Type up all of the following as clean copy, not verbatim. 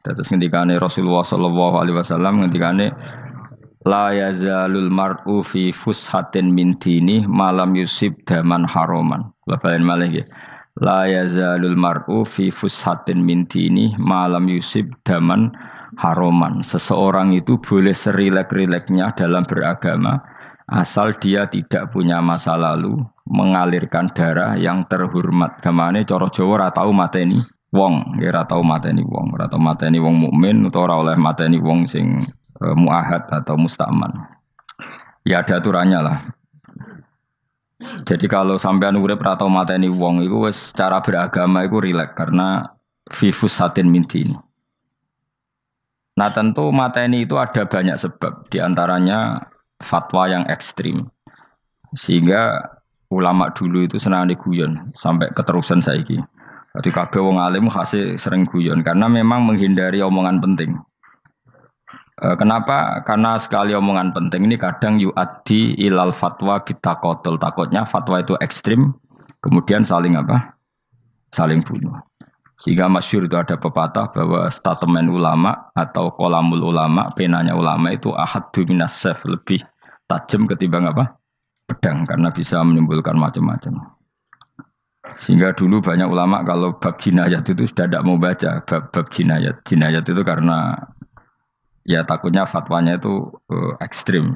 Terus ngendikane Rasulullah sallallahu alaihi wasallam ngendikane la yazalul mar'u fi fushatin min dini malam yusib daman haroman. Bapak malih nggih. La yazalul mar'u fi fushatin min dini malam yusib daman haroman. Seseorang itu boleh serilek-rileknya dalam beragama asal dia tidak punya masa lalu mengalirkan darah yang terhormat. Gamane cara Jawa ora tau mateni wong, nggih ora tau mateni wong, ora tau mateni wong mukmin utawa ora oleh mateni wong sing muahad atau musta'man. Ya ada aturannya lah. Jadi kalau sampean urip ora tau mateni wong iku wis cara beragama iku rileks karena fifus satin mintin. Nah tentu mateni itu ada banyak sebab, diantaranya fatwa yang ekstrim. Sehingga ulama dulu itu senang guyon sampai keterusan saiki. Jadi kabeh wong alim khase sering guyon karena memang menghindari omongan penting. Kenapa? Karena sekali omongan penting ini kadang yu'addi ilal fatwa bitaqatul. Takutnya fatwa itu ekstrim, kemudian saling apa? Saling bunuh. Sehingga masyhur itu ada pepatah bahwa statement ulama atau kolamul ulama, penanya ulama itu ahaddu minas sayf, lebih tajam ketimbang apa? Pedang, karena bisa menimbulkan macam-macam. Sehingga dulu banyak ulama kalau bab jinayat itu sudah tidak mau baca bab jinayat. Jinayat itu karena ya takutnya fatwanya itu ekstrim.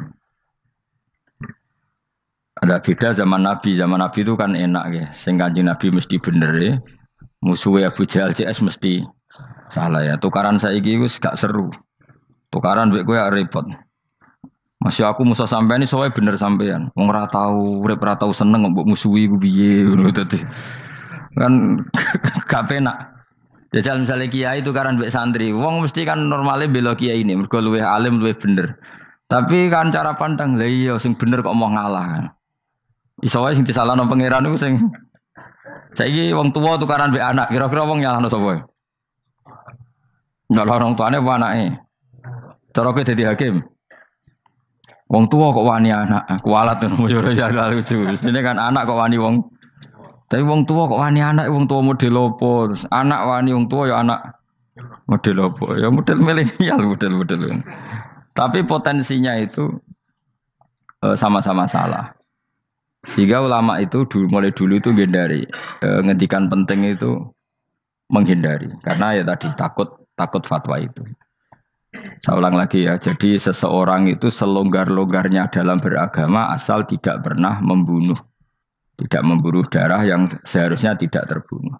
Ada beda zaman Nabi. Zaman Nabi itu kan enak ya. Sing Kanjeng Nabi mesti bener ya. Musuhnya Abu Jahal CS mesti salah ya. Tukaran saiki wis gak seru. Tukaran duit gue repot. Masih aku musuh sampean ini soalnya bener sampean. Wong ora tau urip ora tau seneng mbok musuhi ku piye ngono dadi. Kan gak penak. Jajal misalnya kiai itu karena mbek santri, wong mesti kan normalnya bela kiai ini, mergo luwih alim luwih bener. Tapi kan cara pandang lah iya sing bener kok mau ngalah kan. Iso wae sing disalahno pangeran iku sing saiki wong tuwa tukaran mbek anak, kira-kira wong nyalahno sapa? Nyalahno wong tuane apa anake? Cara kowe dadi hakim. Wong tua kok wani anak, kualat ngono yo ya lucu. Mestine kan anak kok wani wong. Tapi wong tua kok wani anak, wong tua model opo? Terus anak wani wong tua ya anak model opo? Ya model milenial model-model. Tapi potensinya itu sama-sama salah. Sehingga ulama itu mulai dulu itu menghindari ngendikan penting itu menghindari karena ya tadi takut fatwa itu. Saya ulang lagi ya, jadi seseorang itu selonggar-longgarnya dalam beragama asal tidak pernah membunuh. Tidak membunuh darah yang seharusnya tidak terbunuh.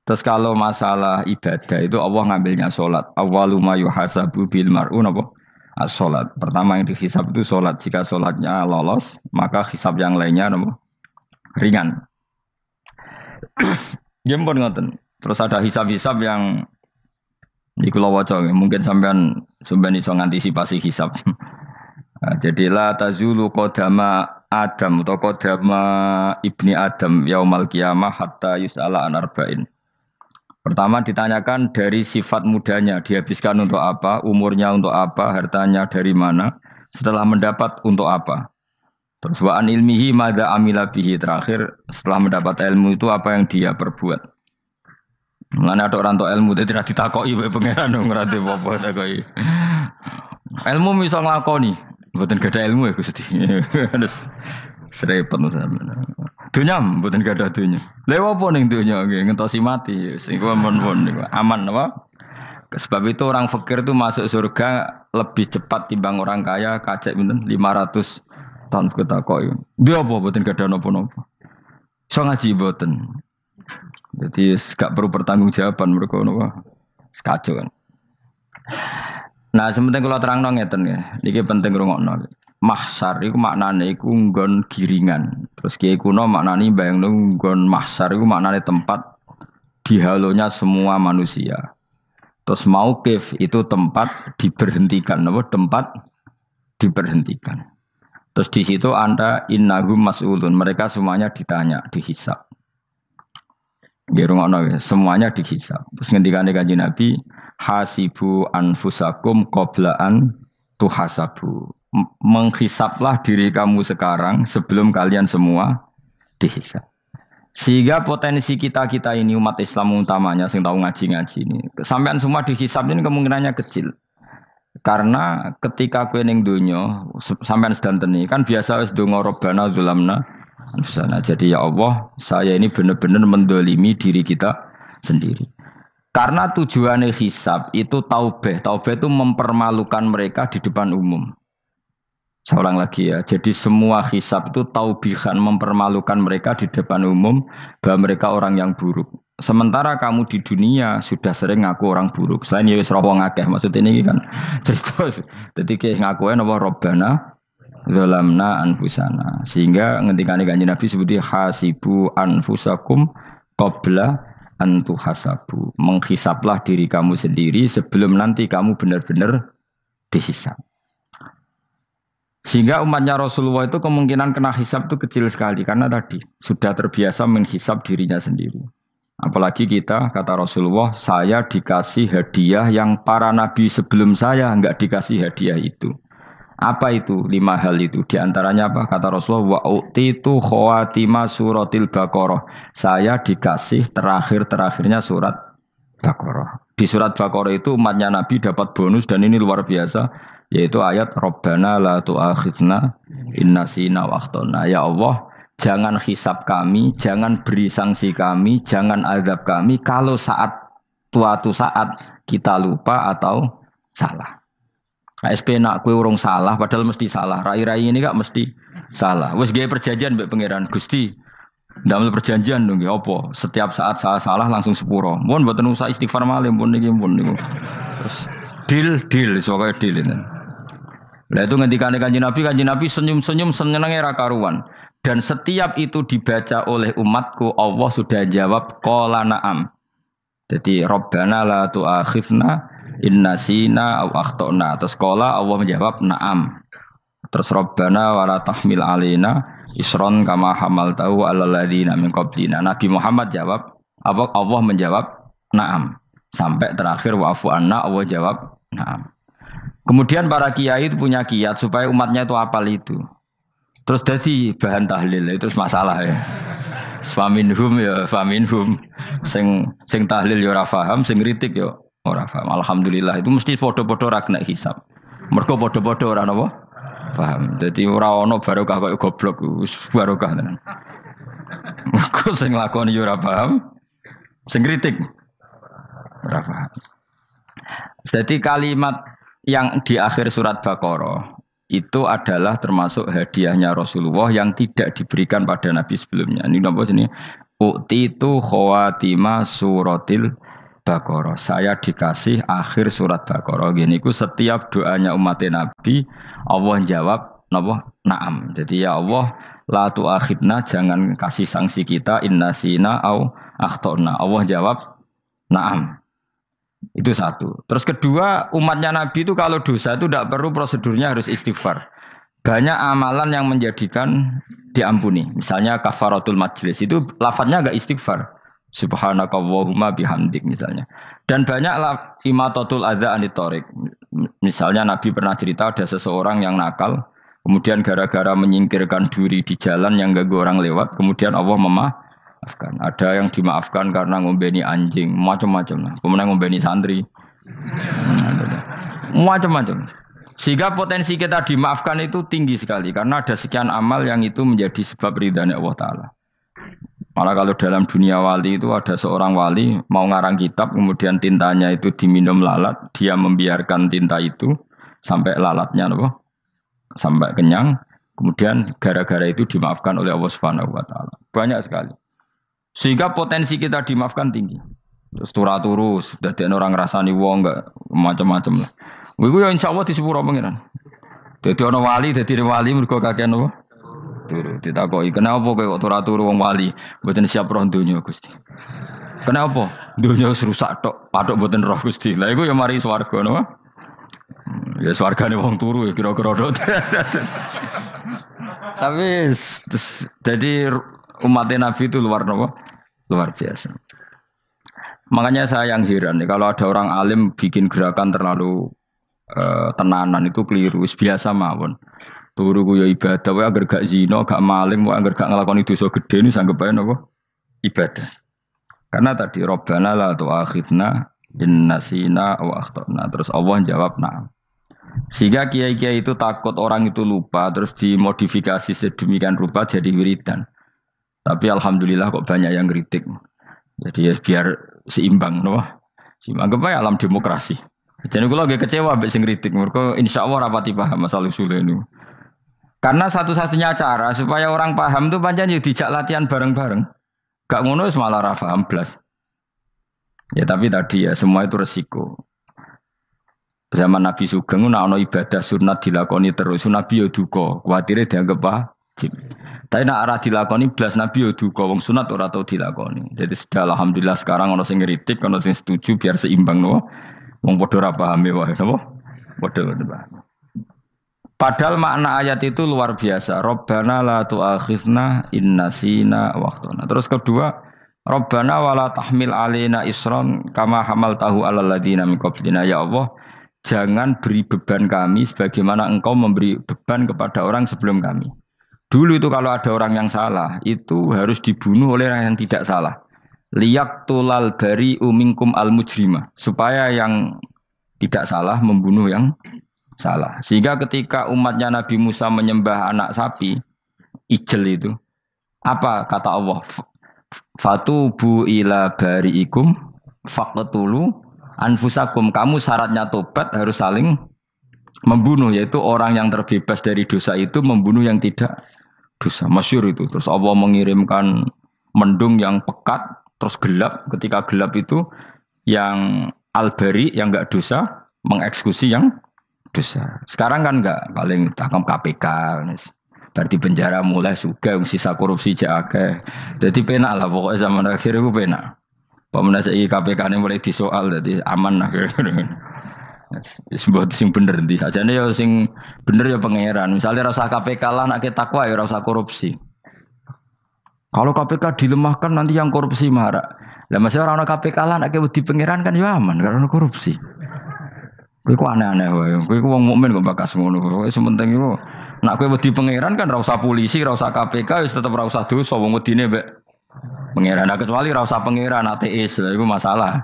Terus kalau masalah ibadah itu Allah ngambilnya sholat. Awwaluma yuhasabu bil mar'un apa? As-sholat. Pertama yang dihisab itu sholat. Jika sholatnya lolos, maka hisab yang lainnya apa? Ringan. Gempon ngoten. Terus ada hisab-hisab yang di kula waca mungkin sampean iso ngantisipasi hisab. Nah, jadilah tazulu qadama Adam atau qadama ibni Adam yaumal qiyamah hatta yus'ala an arba'in. Pertama ditanyakan dari sifat mudanya, dihabiskan untuk apa, umurnya untuk apa, hartanya dari mana, setelah mendapat untuk apa. Terus wa an ilmihi madza amila bihi, terakhir setelah mendapat ilmu itu apa yang dia perbuat. Mulane ada orang tok ilmu dadi ra ditakoki wae pangeran ora apa takoki. Ilmu iso nglakoni, mboten gadah ilmu ya Gusti. Terus serepet sampeyan. Dunya mboten gadah dunya. Lha apa ning dunya nggih ngentosi mati sing mon-mon niku aman apa? Sebab itu orang fakir itu masuk surga lebih cepat timbang orang kaya kacek pinten 500 tahun ketakoki. Dia apa mboten gadah napa-napa. Iso ngaji mboten. Jadi gak perlu pertanggungjawaban mereka napa sekacau kan. Nah, sementing kalau terangno ngeten ya. Niki penting rungokno. Mahsyar iku maknane iku nggon giringan. Terus kiai kuno maknane bayangno nggon mahsyar iku maknane tempat dihalonya semua manusia. Terus mauqif itu tempat diberhentikan, napa tempat diberhentikan. Terus di situ Anda innahum mas'ulun, mereka semuanya ditanya, dihisab. Semuanya dihisab. Terus ngendikane Kanjeng Nabi, hasibu anfusakum qabla an tuhasabu. Menghisablah diri kamu sekarang sebelum kalian semua dihisab. Sehingga potensi kita ini umat Islam utamanya sing tahu ngaji-ngaji ini, sampean semua dihisab ini kemungkinannya kecil. Karena ketika kowe ning donya sampean sedanteni kan biasa wis donga Rabbana zulamna anfusana. Jadi ya Allah, saya ini benar-benar mendolimi diri kita sendiri. Karena tujuannya hisab itu taubeh. Taubeh itu mempermalukan mereka di depan umum. Saya ulang lagi ya. Jadi semua hisab itu taubihan, mempermalukan mereka di depan umum bahwa mereka orang yang buruk. Sementara kamu di dunia sudah sering ngaku orang buruk. Selain ya wis rawong akeh. Maksud ini kan cerita. Jadi kayak ngakuin apa Rabbana zalamna anfusana. Sehingga ngendikane Kanjeng Nabi sebuti hasibu anfusakum qabla antu hasabu. Menghisaplah diri kamu sendiri sebelum nanti kamu benar-benar dihisap. Sehingga umatnya Rasulullah itu kemungkinan kena hisap itu kecil sekali. Karena tadi sudah terbiasa menghisap dirinya sendiri. Apalagi kita, kata Rasulullah, saya dikasih hadiah yang para nabi sebelum saya enggak dikasih hadiah itu. Apa itu? 5 hal itu. Di antaranya apa? Kata Rasulullah, wa utitu khawatima suratil Baqarah. Saya dikasih terakhir-terakhirnya surat Baqarah. Di surat Baqarah itu umatnya Nabi dapat bonus dan ini luar biasa. Yaitu ayat Rabbana la tu'akhidna inna sina wa akhtana. Ya Allah, jangan hisab kami, jangan beri sanksi kami, jangan azab kami kalau suatu saat kita lupa atau salah. SP nak kue urung salah, padahal mesti salah. Rai-rai ini gak mesti salah. Wes gawe perjanjian mbek pangeran Gusti. Ndamel perjanjian dong, apa? Setiap saat saya salah langsung sepuro. Mohon mboten usah istighfar malih pun niku niku. Terus deal, pokoke deal ini. Lah itu ngendikane Kanjeng Nabi senyum-senyum senenge ra karuan. Dan setiap itu dibaca oleh umatku, Allah sudah jawab qala na'am. Jadi Rabbana la tu'akhifna inna sina aw akhtana. Terus qala Allah menjawab na'am. Terus Rabbana wa la tahmil alaina isron kama hamaltahu 'alal ladzina min qablina. Nabi Muhammad jawab, Allah menjawab na'am. Sampai terakhir wa'fu anna, Allah jawab na'am. Kemudian para kiai itu punya kiat supaya umatnya itu hafal itu. Terus jadi bahan tahlil itu masalah ya. Faminhum ya faminhum. Sing tahlil ya ora paham, sing kritik ya ora paham. Alhamdulillah itu mesti padha-padha ra kena hisab. Mergo padha-padha ora napa? Paham. Jadi ora ono barokah kaya goblok wis barokah tenan. Mergo sing lakoni ya ora paham, sing kritik ora paham. Jadi kalimat yang di akhir surat Baqarah itu adalah termasuk hadiahnya Rasulullah yang tidak diberikan pada Nabi sebelumnya. Ini apa ini? Utitu khawatima suratil Baqarah. Saya dikasih akhir surat Baqarah. Gini ku setiap doanya umat Nabi Allah jawab napa? Naam. Jadi ya Allah la tu'akhidna, jangan kasih sanksi kita inna sina au akhtana. Allah jawab naam. Itu satu. Terus kedua, umatnya Nabi itu kalau dosa itu tidak perlu prosedurnya harus istighfar. Banyak amalan yang menjadikan diampuni. Misalnya kafaratul majlis itu lafadznya agak istighfar. Subhanakallahumma bihamdik misalnya. Dan banyak imatatul adza anit thoriq. Misalnya Nabi pernah cerita ada seseorang yang nakal, kemudian gara-gara menyingkirkan duri di jalan yang ganggu orang lewat, kemudian Allah memaafkan. Ada yang dimaafkan karena ngombeni anjing, macam-macam lah. Kemudian ngombeni santri, macam-macam. Sehingga potensi kita dimaafkan itu tinggi sekali karena ada sekian amal yang itu menjadi sebab ridhanya Allah Taala. Malah kalau dalam dunia wali itu ada seorang wali mau ngarang kitab, kemudian tintanya itu diminum lalat, dia membiarkan tinta itu sampai lalatnya sampai kenyang, kemudian gara-gara itu dimaafkan oleh Allah Subhanahu Wa Taala. Banyak sekali. Sehingga potensi kita dimaafkan tinggi. Terus turu sudah ada orang rasani wong enggak macam-macam lah. Iku ya insyaallah di sepuro pangeran. Dadi ana wali mergo kakean apa? Turu ditakoki, "Kenapa kowe kok turu wong wali? Mboten siap roh donya, Gusti." "Kenapa?" "Donya wis rusak tok, patok mboten roh, Gusti." Lah iku ya mari swarga napa? Ya swargane wong turu ya kira-kira tok. Tapi jadi umat Nabi itu luar biasa. Makanya saya yang heran nih, kalau ada orang alim bikin gerakan terlalu tenanan itu keliru. Biasa mawon. Turu ku ya ibadah, wae agar gak zina, gak maling, wae agar gak nglakoni dosa gedhe ini sanggep bae napa? ibadah. Karena tadi Rabbana la tu'akhidna in nasina wa akhtana. Terus Allah jawab na'am. Sehingga kiai-kiai itu takut orang itu lupa terus dimodifikasi sedemikian rupa jadi wiridan. Tapi alhamdulillah kok banyak yang kritik. Jadi ya biar seimbang, no? Seimbang apa ya alam demokrasi. Jadi kalau lagi kecewa ambek sing kritik, mereka insya Allah rapati paham masalah usul ini. Karena satu-satunya cara supaya orang paham tuh pancen yo dijak latihan bareng-bareng. Gak ngono wis malah ra paham blas. Ya tapi tadi ya semua itu resiko. Zaman Nabi Sugeng ana ibadah sunat dilakoni terus, Nabi yo duka, kuwatire dianggap wajib. Tapi nek ora dilakoni blas Nabi yo duka, wong sunat ora tau dilakoni. Jadi sudah alhamdulillah sekarang ana sing ngritik, ana sing setuju biar seimbang no. Wong padha ora paham wae napa? Padha paham. Padahal makna ayat itu luar biasa. Rabbana la tu'akhidna in nasina wa akhtana. Terus kedua, Rabbana wala tahmil alaina isran kama hamaltahu alal ladina min qablina. Ya Allah, jangan beri beban kami sebagaimana Engkau memberi beban kepada orang sebelum kami. Dulu itu kalau ada orang yang salah, itu harus dibunuh oleh orang yang tidak salah. Liyaqtulal bari'u minkum al-mujrima. Supaya yang tidak salah membunuh yang salah. Sehingga ketika umatnya Nabi Musa menyembah anak sapi, ijel itu, apa kata Allah? Fatubu ila bari'ikum faqtulu anfusakum. Kamu syaratnya tobat harus saling membunuh, yaitu orang yang terbebas dari dosa itu membunuh yang tidak dosa. Masyhur itu. Terus Allah mengirimkan mendung yang pekat, terus gelap. Ketika gelap itu yang al-bari yang enggak dosa mengeksekusi yang dosa. Sekarang kan enggak, paling tangkap KPK. Berarti penjara mulai juga sisa korupsi jake. Jadi penak lah pokoknya zaman akhir itu penak. Pemenang saya KPK ini mulai disoal, jadi aman lah. Sebuah sing bener di aja nih ya sing bener ya pangeran. Misalnya rasa KPK lah nak takwa ya rasa korupsi. Kalau KPK dilemahkan nanti yang korupsi marah. Lah masih orang KPK lah nak di pangeran kan ya aman karena korupsi. Kowe ku aneh-aneh wae. Kowe ku wong mukmin kok bakas ngono. Kowe sementing iku nak kowe wedi pangeran kan ra usah polisi, ra usah KPK wis tetep ra usah dosa wong wedine mbek pangeran. Nah, kecuali ra usah pangeran ateis, lha iku masalah.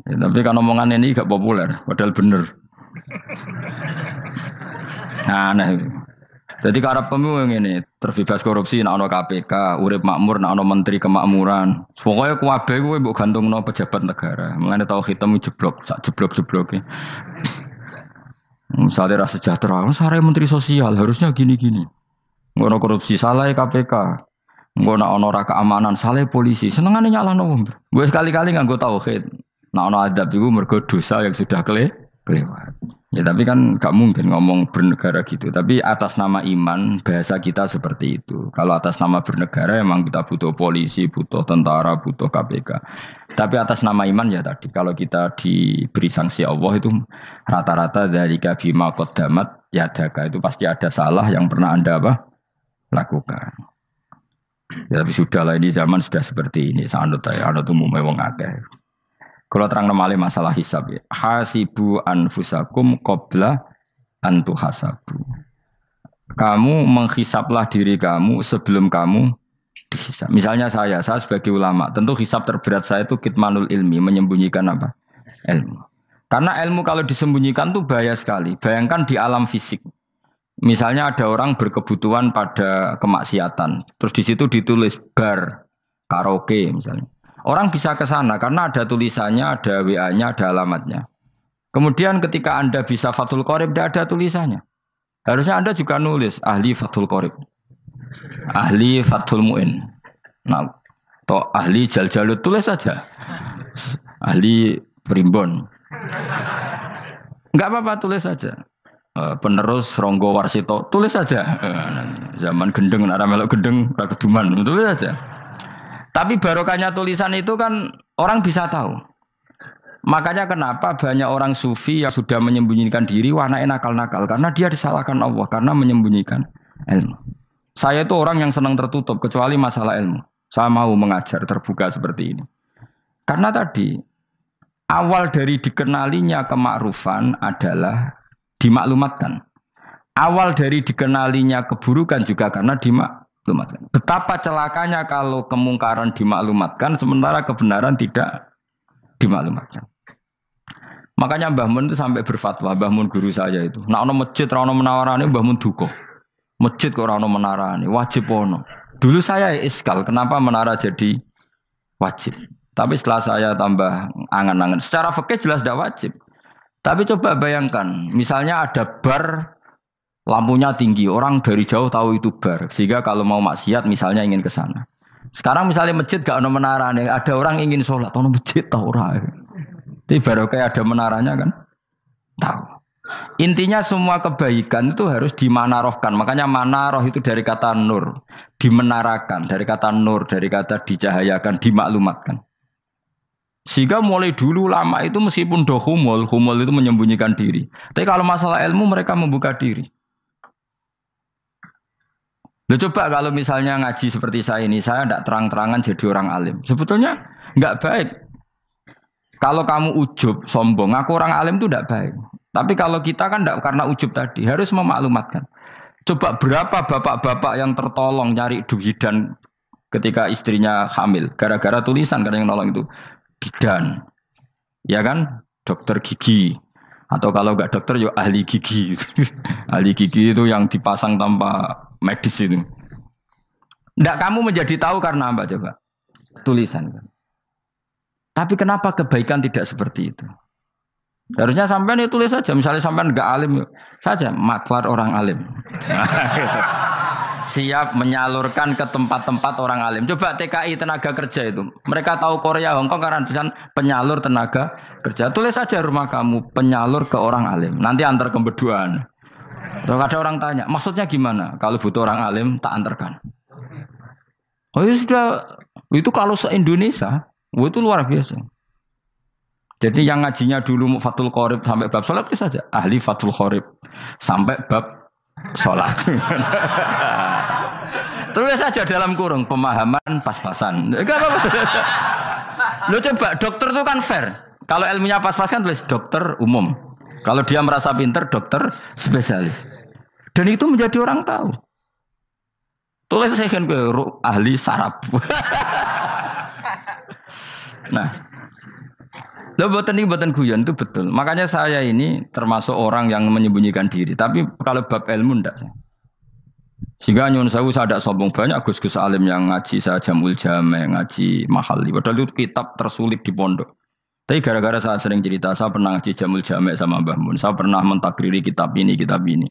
Ya, tapi kan omongan ini gak populer, padahal bener. Nah, aneh. Jadi karep pemilu ngene, terbebas korupsi nek ana KPK, urip makmur nek ana menteri kemakmuran. Pokoke kabeh kuwi mbok gantungno pejabat negara. Mengene tau hitam jeblok, sak jeblok-jebloke. Misalnya rasa sejahtera, saya menteri sosial harusnya gini-gini. Ngono korupsi salah KPK. Ngono ono ora keamanan salah polisi. Senengane nyalahno wong. Gue sekali-kali nganggo tauhid. Nek ono adab iku mergo dosa yang sudah kelewat. Ya tapi kan gak mungkin ngomong bernegara gitu. Tapi atas nama iman bahasa kita seperti itu. Kalau atas nama bernegara emang kita butuh polisi, butuh tentara, butuh KPK. Tapi atas nama iman ya tadi. Kalau kita diberi sanksi Allah itu rata-rata dari bima qaddamat yadaka itu pasti ada salah yang pernah Anda lakukan. Ya, tapi sudahlah ini zaman sudah seperti ini. Sanut ya, anut umumnya wong akeh. Kalau terang namanya masalah hisab ya. Hasibu anfusakum qabla antu hasabu. Kamu menghisaplah diri kamu sebelum kamu dihisab. Misalnya saya sebagai ulama, tentu hisab terberat saya itu kitmanul ilmi, menyembunyikan apa? Ilmu. Karena ilmu kalau disembunyikan tuh bahaya sekali. Bayangkan di alam fisik. Misalnya ada orang berkebutuhan pada kemaksiatan, terus di situ ditulis bar, karaoke misalnya. Orang bisa ke sana karena ada tulisannya, ada WA-nya, ada alamatnya. Kemudian ketika Anda bisa Fathul Qorib, tidak ada tulisannya. Harusnya Anda juga nulis ahli Fathul Qorib, ahli Fathul Mu'in, nah, atau ahli Jaljalut, tulis saja. Ahli Primbon. Enggak apa-apa, tulis saja. Penerus Ronggo Warsito, tulis saja. Zaman gendeng, ada melok gendeng, keduman, tulis saja. Tapi barokahnya tulisan itu kan orang bisa tahu. Makanya kenapa banyak orang sufi yang sudah menyembunyikan diri, wanaknya nakal-nakal. Karena dia disalahkan Allah, karena menyembunyikan ilmu. Saya itu orang yang senang tertutup, kecuali masalah ilmu. Saya mau mengajar terbuka seperti ini. Karena tadi, awal dari dikenalinya kemakrufan adalah dimaklumatkan. Awal dari dikenalinya keburukan juga karena maklumatkan. Betapa celakanya kalau kemungkaran dimaklumatkan sementara kebenaran tidak dimaklumatkan. Makanya Mbah Mun itu sampai berfatwa, Mbah Mun guru saya itu. Nak ono masjid ra ono menawarane Mbah Mun duka. Masjid kok ora ono menarane, wajib ono. Dulu saya iskal, kenapa menara jadi wajib? Tapi setelah saya tambah angan-angan, secara fikih jelas tidak wajib. Tapi coba bayangkan, misalnya ada bar lampunya tinggi, orang dari jauh tahu itu bar, sehingga kalau mau maksiat misalnya ingin ke sana. Sekarang misalnya masjid gak ono menarane, ada orang ingin sholat, ono masjid tahu ora. Tapi baru kayak ada menaranya kan, tahu. Intinya semua kebaikan itu harus dimanarohkan. Makanya manaroh itu dari kata nur, dimenarakan, dari kata nur, dari kata dicahayakan, dimaklumatkan. Sehingga mulai dulu lama itu meskipun humul itu menyembunyikan diri. Tapi kalau masalah ilmu mereka membuka diri. Loh, coba kalau misalnya ngaji seperti saya ini, saya tidak terang-terangan jadi orang alim. Sebetulnya nggak baik. Kalau kamu ujub, sombong, aku orang alim itu tidak baik. Tapi kalau kita kan tidak karena ujub tadi, harus memaklumatkan. Coba berapa bapak-bapak yang tertolong nyari bidan ketika istrinya hamil. Gara-gara tulisan karena yang nolong itu. Bidan. Ya kan? Dokter gigi. Atau kalau enggak dokter, ya ahli gigi. Ahli gigi itu yang dipasang tanpa medis itu. Tidak kamu menjadi tahu karena apa coba? Tulisan. Tapi kenapa kebaikan tidak seperti itu? Harusnya sampean itu tulis saja. Misalnya sampean enggak alim saja, maklar orang alim. Siap menyalurkan ke tempat-tempat orang alim. Coba TKI tenaga kerja itu. Mereka tahu Korea, Hongkong karena tulisan penyalur tenaga kerja. Tulis saja rumah kamu penyalur ke orang alim. Nanti antar kebeduan. Kalau ada orang tanya, maksudnya gimana? Kalau butuh orang alim, tak antarkan. Oh ya sudah, itu kalau se-Indonesia, itu luar biasa. Jadi yang ngajinya dulu Fathul Qorib sampai bab sholat itu saja. Ahli Fathul Qorib sampai bab sholat. Tulis saja dalam kurung pemahaman pas-pasan. Enggak apa-apa. Lo coba dokter itu kan fair. Kalau ilmunya pas-pasan tulis dokter umum. Kalau dia merasa pinter dokter spesialis. Dan itu menjadi orang tahu. Tulis saya kan ke ahli saraf. Nah, lo buatan guyon itu betul. Makanya saya ini termasuk orang yang menyembunyikan diri. Tapi kalau bab ilmu enggak. Sehingga nyun saya tidak sombong, banyak gus-gus alim yang ngaji saya Jamul Jame, ngaji Mahali. Padahal itu kitab tersulit di pondok. Tapi gara-gara saya sering cerita, saya pernah ngaji Jamul Jame sama Mbah Mun. Saya pernah mentakriri kitab ini, kitab ini.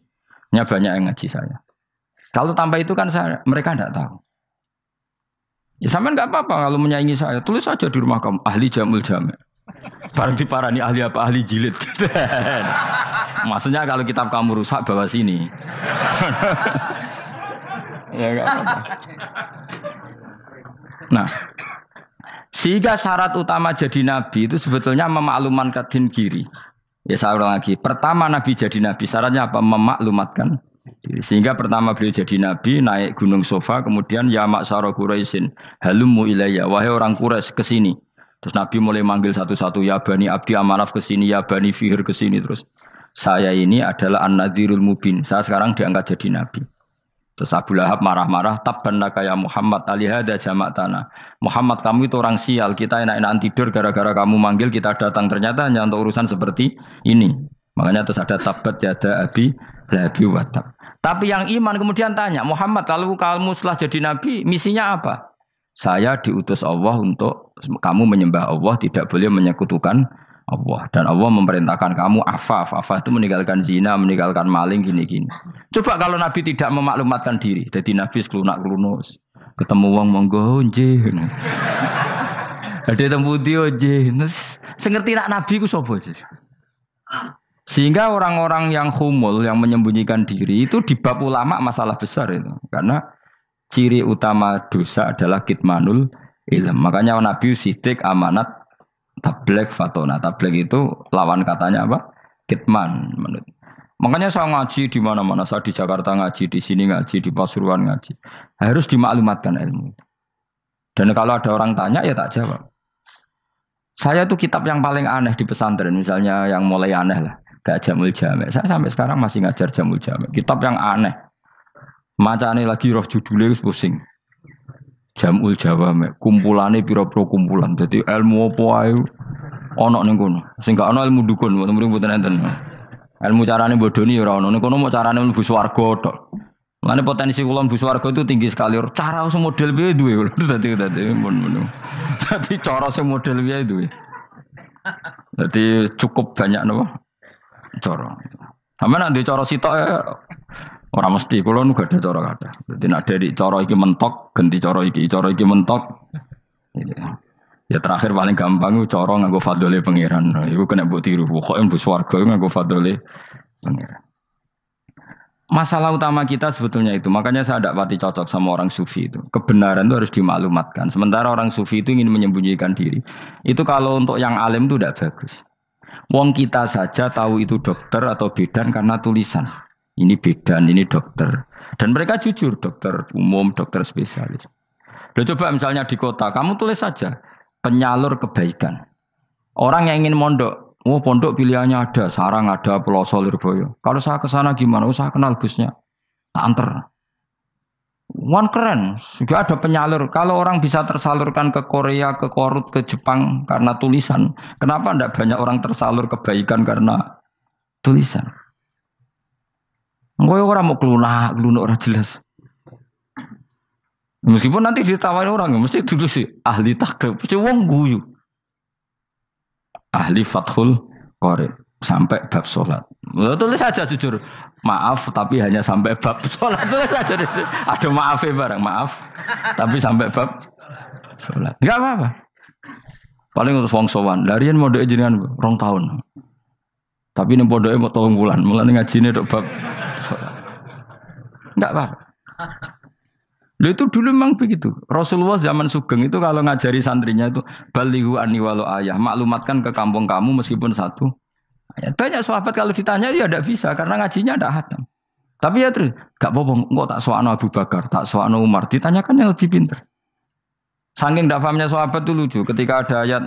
Hanya banyak yang ngaji saya. Kalau tanpa itu kan mereka tidak tahu. Ya sama nggak apa-apa kalau menyaingi saya. Tulis saja di rumah kamu ahli Jamul Jame. Barang diparani ahli apa? Ahli jilid. Maksudnya kalau kitab kamu rusak bawa sini. Ya enggak apa-apa. Nah, sehingga syarat utama jadi nabi itu sebetulnya memaklumatkan diri. Ya saya ulang lagi. Pertama nabi jadi nabi syaratnya apa? Memaklumatkan diri. Sehingga pertama beliau jadi nabi naik gunung Sofa, kemudian ya maksara Quraisyin halummu ilayya, wahai orang Quraisy ke sini. Terus Nabi mulai manggil satu-satu, ya Bani Abdi Amanaf ke sini, ya Bani Fihir ke sini. Terus saya ini adalah An-Nadhirul Mubin. Saya sekarang diangkat jadi nabi. Terus Abu Lahab marah-marah, tabban laka ya Muhammad alihada jama'tana. Muhammad kamu itu orang sial, kita enak-enakan tidur gara-gara kamu manggil kita datang, ternyata hanya untuk urusan seperti ini. Makanya terus ada tabat yada abi labi watab. Tapi yang iman kemudian tanya, Muhammad kalau kamu setelah jadi nabi, misinya apa? Saya diutus Allah untuk kamu menyembah Allah, tidak boleh menyekutukan Allah. Dan Allah memerintahkan kamu afaf. Afaf itu meninggalkan zina, meninggalkan maling, gini-gini. Coba kalau Nabi tidak memaklumatkan diri. Jadi Nabi sekelunak-kelunus. Ketemu wong monggo nggih. Ada tembu dia nggih. Sengerti nak Nabi ku sapa? Sehingga orang-orang yang humul, yang menyembunyikan diri itu di bab ulama masalah besar itu. Karena ciri utama dosa adalah kitmanul ilm. Makanya Nabi sidik amanat tabligh fatona. Tabligh itu lawan katanya apa? Kitman. Makanya saya ngaji di mana-mana. Saya di Jakarta ngaji, di sini ngaji, di Pasuruan ngaji. Harus dimaklumatkan ilmu. Dan kalau ada orang tanya ya tak jawab. Saya tuh kitab yang paling aneh di pesantren. Misalnya yang mulai aneh lah. Gak Jamul Jame. Saya sampai sekarang masih ngajar Jamul Jame. Kitab yang aneh. Macane lagi roh judulnya wis pusing. Jamul Jawame, kumpulane pira-pira kumpulan. Dadi ilmu apa ae ana ning kono. Sing gak ana ilmu dukun, mboten enten. Ilmu carane bodoni ya ora ono. Ning kono mau carane mlebu swarga tok. Mane potensi kula mlebu swarga itu tinggi sekali. Cara sing model piye duwe. Dadi mun. Dadi cara sing model piye duwe. Dadi cukup banyak napa? Cara. Sampe nek ndek cara sitok ora mesti kula nu gak ada cara kathah. Dadi nek dari cara iki mentok ganti cara iki mentok. Ya terakhir paling gampang cara nganggo fadhole pangeran. Iku kena mbok tiru. Pokoke mbok swarga nganggo fadhole pangeran. Masalah utama kita sebetulnya itu. Makanya saya tidak pati cocok sama orang sufi itu. Kebenaran itu harus dimaklumatkan. Sementara orang sufi itu ingin menyembunyikan diri. Itu kalau untuk yang alim itu tidak bagus. Wong kita saja tahu itu dokter atau bidan karena tulisan. Ini bidan, ini dokter. Dan mereka jujur, dokter umum, dokter spesialis. Loh, coba misalnya di kota, kamu tulis saja penyalur kebaikan. Orang yang ingin mondok, oh pondok pilihannya ada, Sarang ada, Peloso, Lirboyo. Kalau saya ke sana gimana? Oh, saya kenal busnya. Tak anter. Wan keren, juga ada penyalur. Kalau orang bisa tersalurkan ke Korea, ke Korut, ke Jepang karena tulisan, kenapa tidak banyak orang tersalur kebaikan karena tulisan? Gue orang mau kelunak orang jelas. Meskipun nanti ditawari orang, mesti dulu sih ahli takrib, mesti wong guyu. Ahli Fathul Qorib sampai bab sholat. Tulis saja jujur, maaf tapi hanya sampai bab sholat. Tulis saja, ada maafnya bareng, maaf tapi sampai bab sholat. Enggak apa-apa. Paling untuk wong sowan, larian mau doa jenengan 2 tahun. Tapi ini bodohnya mau 3 bulan, mulai ngajine dok bab sholat. Enggak apa-apa. Lalu itu dulu memang begitu. Rasulullah zaman Sugeng itu kalau ngajari santrinya itu balighu anni walau ayah, maklumatkan ke kampung kamu meskipun 1 ayat. Banyak sahabat kalau ditanya ya tidak bisa karena ngajinya tidak hatam. Tapi ya terus gak apa-apa, kok tak soal Abu Bakar, tak soal Umar, ditanyakan yang lebih pintar. Saking tidak pahamnya sahabat itu lucu. Ketika ada ayat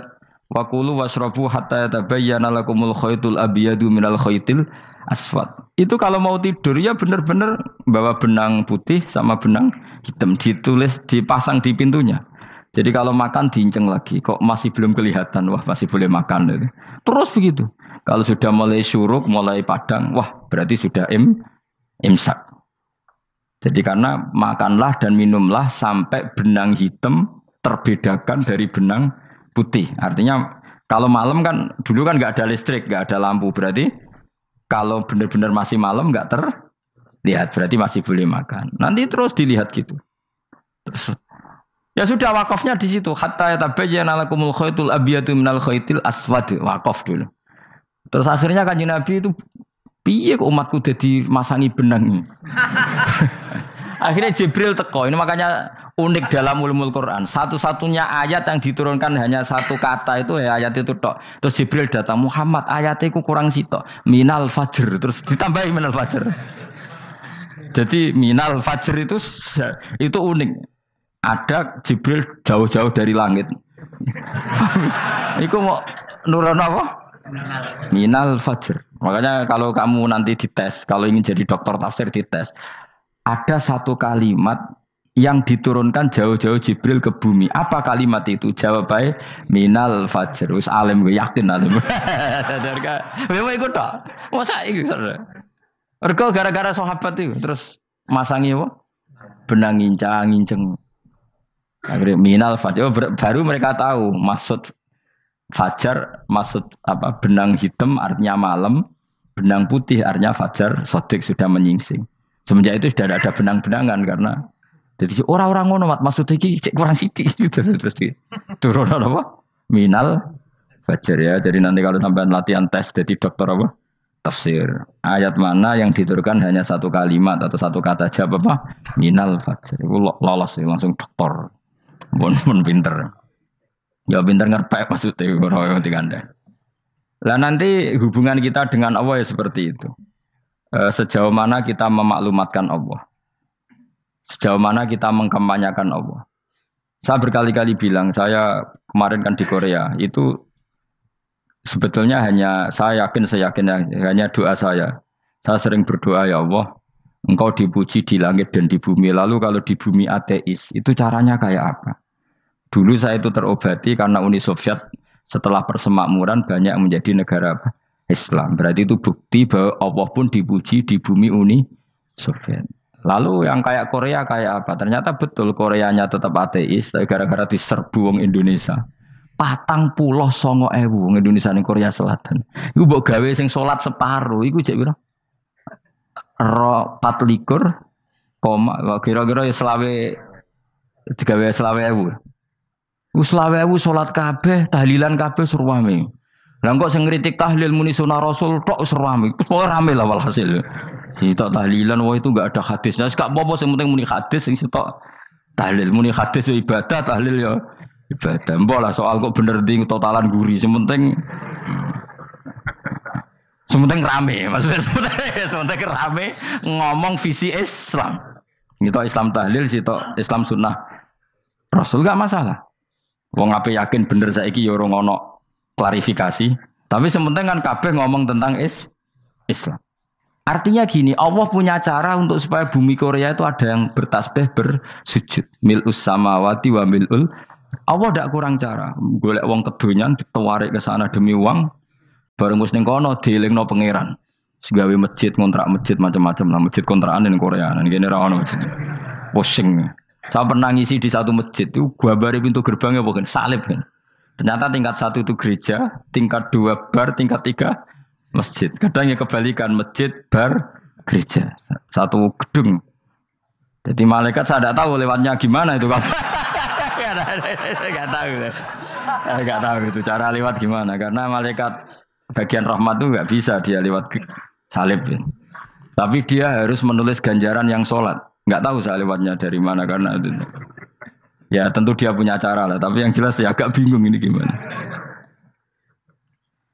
waqulu wasrabu hatta yatabayyana lakumul khaytul abyadu minal khaytil aswad. Itu kalau mau tidur ya benar-benar bawa benang putih sama benang hitam, ditulis dipasang di pintunya. Jadi kalau makan diinceng lagi, kok masih belum kelihatan, wah masih boleh makan. Terus begitu. Kalau sudah mulai syuruk, mulai padang, wah berarti sudah imsak. Jadi karena makanlah dan minumlah sampai benang hitam terbedakan dari benang putih. Artinya kalau malam kan dulu kan nggak ada listrik, nggak ada lampu, berarti kalau benar-benar masih malam nggak terlihat, berarti masih boleh makan. Nanti terus dilihat gitu. Terus, ya sudah wakafnya di situ. Hatta yatabayyana lakumul khaytul abyadu minal khaytil aswad. Wakaf dulu. Terus akhirnya Kanjeng Nabi itu piye kok umatku jadi masangi benang. Akhirnya Jibril teko. Ini makanya unik dalam ulumul Quran. Satu-satunya ayat yang diturunkan hanya 1 kata itu ya ayat itu tok. Terus Jibril datang, Muhammad ayatnya itu kurang sitok. Minal fajr. Terus ditambahi minal fajr. Jadi minal fajr itu unik. Ada Jibril jauh-jauh dari langit. Iku mau nurun apa? Minal fajr. Makanya kalau kamu nanti dites, kalau ingin jadi dokter tafsir dites, ada 1 kalimat yang diturunkan jauh-jauh Jibril ke bumi. Apa kalimat itu? Jawabannya minal fajr. Wis alim gue yakin alim. Memang ikut tak? Masa itu? Mergo gara-gara sahabat itu terus masangi apa? Benang ngincang. Akhirnya minal fajr. Baru mereka tahu maksud fajar, maksud apa? Benang hitam artinya malam, benang putih artinya fajar. Sodik sudah menyingsing. Semenjak itu sudah ada benang-benangan karena jadi orang-orang ngono maksudnya iki kurang sithik gitu terus turun apa? Minal fajr ya. Jadi nanti kalau sampean latihan tes jadi dokter apa? Tafsir. Ayat mana yang diturunkan hanya 1 kalimat atau 1 kata jawab apa? Minal fajr. Iku lolos langsung dokter. Mun pinter. Ya pinter ngerpek maksudnya ora digandeng. Lah nanti hubungan kita dengan Allah ya seperti itu. Sejauh mana kita memaklumatkan Allah. Sejauh mana kita mengkampanyakan Allah. Saya berkali-kali bilang, saya kemarin kan di Korea, itu sebetulnya hanya, saya yakin hanya doa saya. Saya sering berdoa, ya Allah, Engkau dipuji di langit dan di bumi. Lalu kalau di bumi ateis, itu caranya kayak apa? Dulu saya itu terobati karena Uni Soviet setelah persemakmuran banyak menjadi negara apa? Islam. Berarti itu bukti bahwa Allah pun dipuji di bumi Uni Soviet. Lalu yang kayak Korea kayak apa? Ternyata betul Koreanya tetap ateis, tapi gara-gara diserbu wong Indonesia. 49.000 wong Indonesia ning Korea Selatan. Iku mbok gawe sing salat separuh, iku jek pira? 24, kira-kira ya selawe digawe selawe ewu. Selawe ewu salat kabeh, tahlilan kabeh surwame. Lah kok sing ngritik tahlil muni sunah Rasul tok surwame. Pokoke rame lah walhasil. Itu tahlilan wah itu enggak ada hadisnya. Gak apa-apa sing penting muni hadis sing sitok tahlil muni hadis ya ibadah, tahlil ya ibadah. Mbok lah soal kok bener ding totalan guri. Sing penting rame, maksudnya sementara rame ngomong visi Islam. Gitu Islam tahlil, situ Islam sunnah Rasul gak masalah. Wong ape yakin bener saiki ya ora ono klarifikasi. Tapi sementing kan kabeh ngomong tentang Islam. Artinya gini, Allah punya cara untuk supaya bumi Korea itu ada yang bertasbih bersujud. Mil'us samawati wa mil'ul. Allah tidak kurang cara. Golek wong kedonyan ditawarik ke sana demi uang. Bareng wis ning kono dielingno pangeran. Segawe masjid, kontrak masjid macam-macam lah, masjid kontrakan ning Korea. Nang kene ra ono masjid. Pusing. Saya pernah ngisi di satu masjid itu gambare pintu gerbangnya bukan salib kan. Ternyata tingkat 1 itu gereja, tingkat 2 bar, tingkat 3 masjid. Kadang ya kebalikan masjid, bar, gereja. Satu gedung. Jadi malaikat saya tidak tahu lewatnya gimana itu kan. Enggak tahu itu cara lewat gimana karena malaikat bagian rahmat itu nggak bisa dia lewat salib ya. Tapi dia harus menulis ganjaran yang sholat. Nggak tahu saya lewatnya dari mana karena itu. Ya tentu dia punya cara lah. Tapi yang jelas ya agak bingung ini gimana.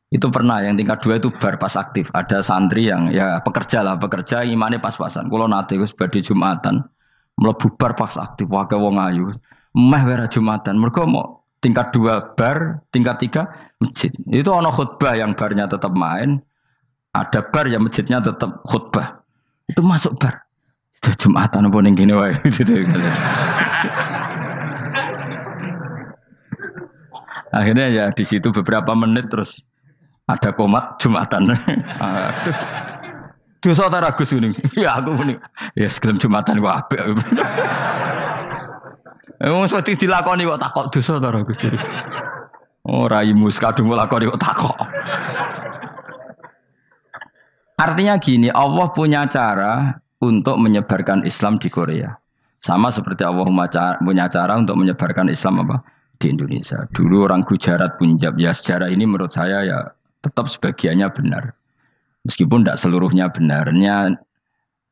Itu pernah yang tingkat 2 itu bar pas aktif. Ada santri yang ya pekerja imannya pas-pasan. Kalau nanti gue sebagai Jumatan mlebu bar pas aktif. Wakai wong ayu. Meh wera Jumatan. Mereka mau tingkat 2 bar, tingkat 3 masjid. Itu ono khutbah yang barnya tetap main, ada bar yang masjidnya tetap khutbah. Itu masuk bar. Sudah Jumatan apa ning kene wae. Akhirnya ya di situ beberapa menit terus ada komat Jumatan. Aduh. Dosa ta Gus ini. Ya aku muni. Ya segelem Jumatan ku apik. Wong mesti dilakoni kok takok dosa ta Gus. Oh raimu kadung lakoni kok takok. Artinya gini, Allah punya cara untuk menyebarkan Islam di Korea. Sama seperti Allah punya cara untuk menyebarkan Islam apa di Indonesia. Dulu orang Gujarat, Punjab, ya sejarah ini menurut saya ya tetap sebagiannya benar. Meskipun tidak seluruhnya benarnya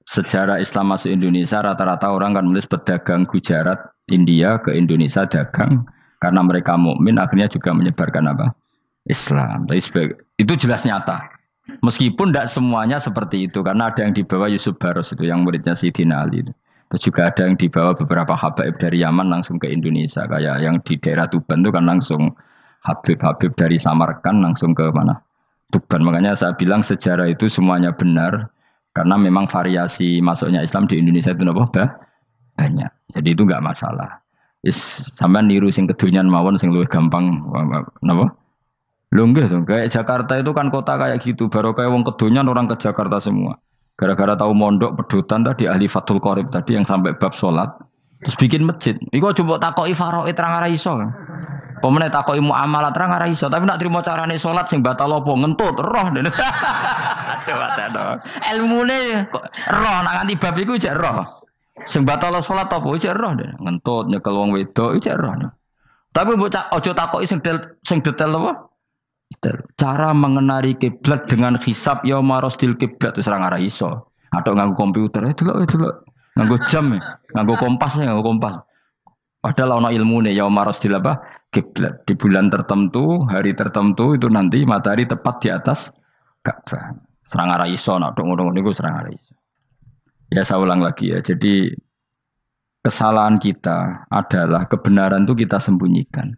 sejarah Islam masuk Indonesia rata-rata orang kan menulis pedagang Gujarat, India ke Indonesia dagang karena mereka mukmin akhirnya juga menyebarkan apa? Islam. Itu jelas nyata. Meskipun tidak semuanya seperti itu karena ada yang dibawa Yusuf Baros itu yang muridnya Sayyidina Ali. Terus juga ada yang dibawa beberapa habaib dari Yaman langsung ke Indonesia kayak yang di daerah Tuban itu kan langsung habib-habib dari Samarkand langsung ke mana? Tuban. Makanya saya bilang sejarah itu semuanya benar karena memang variasi masuknya Islam di Indonesia itu banyak. Jadi itu enggak masalah. Sampean niru sing kedonyan mawon sing luwih gampang napa? Lho nggih to, kayak Jakarta itu kan kota kayak gitu, baru kayak wong kedonyan orang ke Jakarta semua. Gara-gara tahu mondok pedutan tadi ahli Fathul Qorib tadi yang sampai bab salat, terus bikin masjid. Iku coba takoki faraid terang ora iso. Pemene takoki muamalah terang ora iso, tapi nak trimo carane salat sing batal apa ngentut roh. Aduh. Ilmune kok roh nak nganti bab iku jek roh. Sing batal salat apa jek roh ngentut nyekel wong wedok jek roh. Tapi mbok aja takoki sing detail apa? Cara mengenali kiblat dengan hisab ya marosdil kiblat wis ora ngara iso. Atok nganggo komputer delok. Nganggo jam, nganggo kompas. Padahal ana ilmune ya marosdil apa? Kiblat. Di bulan tertentu, hari tertentu itu nanti matahari tepat di atas Ka'bah. Ora ngara iso nek ngono niku ora ngara iso. Ya saya ulang lagi ya. Jadi kesalahan kita adalah kebenaran itu kita sembunyikan.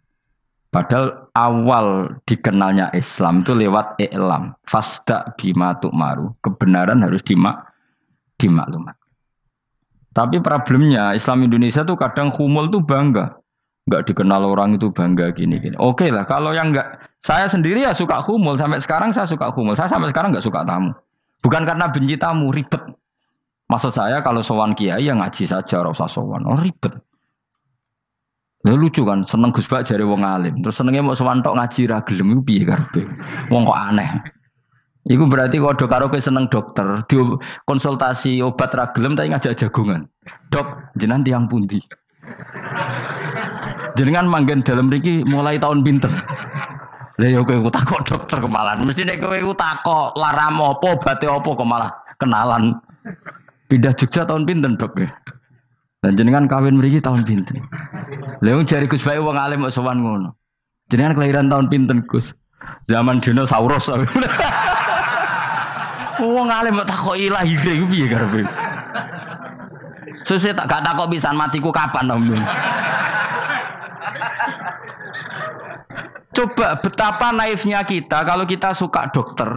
Padahal awal dikenalnya Islam itu lewat i'lam. Fasda bima tu'maru. Kebenaran harus dimaklumkan. Tapi problemnya Islam Indonesia tuh kadang humul tuh bangga. Nggak dikenal orang itu bangga gini-gini. Oke lah, kalau yang nggak, saya sendiri ya suka humul. Sampai sekarang saya suka humul. Saya sampai sekarang nggak suka tamu. Bukan karena benci tamu, ribet. Maksud saya kalau sowan kiai ya ngaji saja, ora usah sowan. Oh ribet. Lah lucu kan, seneng Gus Bak jare wong alim. Terus senenge mau sowan tok ngaji ra gelem iku piye karepe? Wong kok aneh. Iku berarti kalau karo kowe seneng dokter, di konsultasi obat ra gelem tapi ngajak jagongan. Dok, jenengan tiyang pundi? Jenengan manggen dalam mriki mulai tahun pinten? Lah ya kowe takok dokter kemalan. Mesti nek kowe takok laram apa, obate apa kok malah kenalan. Pindah Jogja tahun pinten, Dok? Dan jenengan kawin mriki tahun pinten? Lah wong jare Gus Bae wong alim kok sowan ngono. Jenengan kelahiran tahun pinten, Gus? Zaman dinosaurus. Wong alim kok takoki lahire iku piye karepe? Sesuk tak gak takok pisan matiku kapan, Om. Coba betapa naifnya kita kalau kita suka dokter,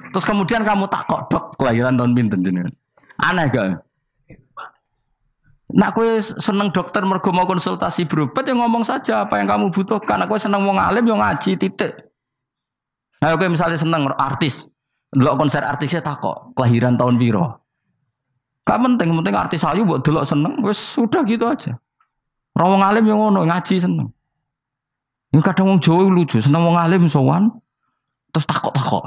terus kemudian kamu takok, Dok, kelahiran tahun pinten jenengan? Aneh gak? Nak kowe seneng dokter mergo mau konsultasi berobat ya ngomong saja apa yang kamu butuhkan. Aku seneng wong alim yo ngaji titik. Nah, kowe misalnya seneng artis, delok konser artisnya takok, kelahiran tahun piro? Gak penting, penting artis ayu mbok delok seneng, wis sudah gitu aja. Ora wong alim yo ngono, ngaji seneng. Ini kadang wong Jawa lucu, seneng wong alim sowan terus takok-takok.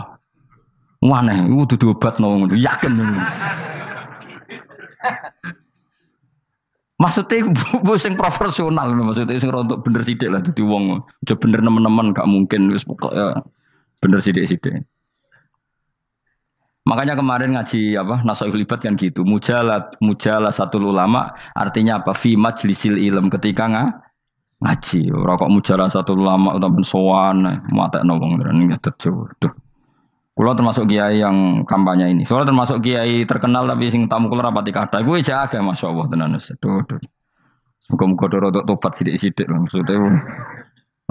Aneh, iku dudu obat ngono, yakin. Maksudnya bu sing profesional, maksudnya sing rontok bener sidik lah, jadi wong coba bener nemen-nemen gak mungkin wis pokoknya bener sidik-sidik. Makanya kemarin ngaji apa Nasoihul Ibad kan gitu, mujalah satu ulama artinya apa? Fi majlisil ilm ketika ngaji. Ora kok mujalah satu ulama utawa sowan matekno wong ini tuh. Kulo termasuk kiai yang kampanye ini. Soalnya termasuk kiai terkenal tapi sing tamu kulo rapati kathah. Kuwi jaga masyaallah tenan wis. Muga-muga rodok tobat sithik-sithik maksudnya.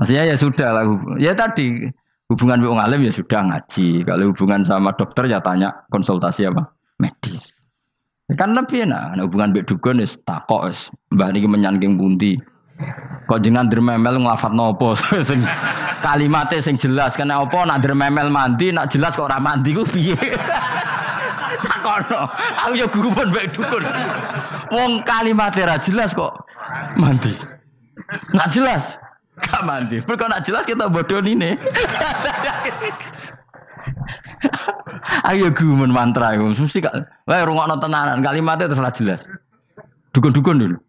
Maksudnya ya sudah lah. Ya tadi hubungan wong alim ya sudah ngaji. Kalau hubungan sama dokter ya tanya konsultasi apa? Medis. Kan lebih enak. Nah, hubungan mbek dukun wis takok wis. Mbah niki menyangking pundi. Kok jenengan dermemel nglafadzno apa sing kalimate sing jelas kena apa nak dermemel mandi nak jelas kok ora mandi ku piye takono aku yo guru pun mbek dukun wong kalimate ra jelas kok mandi nak jelas gak mandi kok nak jelas kita bodoh ini ayo guru mantra iku mesti gak wae rungokno tenanan kalimate terus ra jelas dukun-dukun dulu.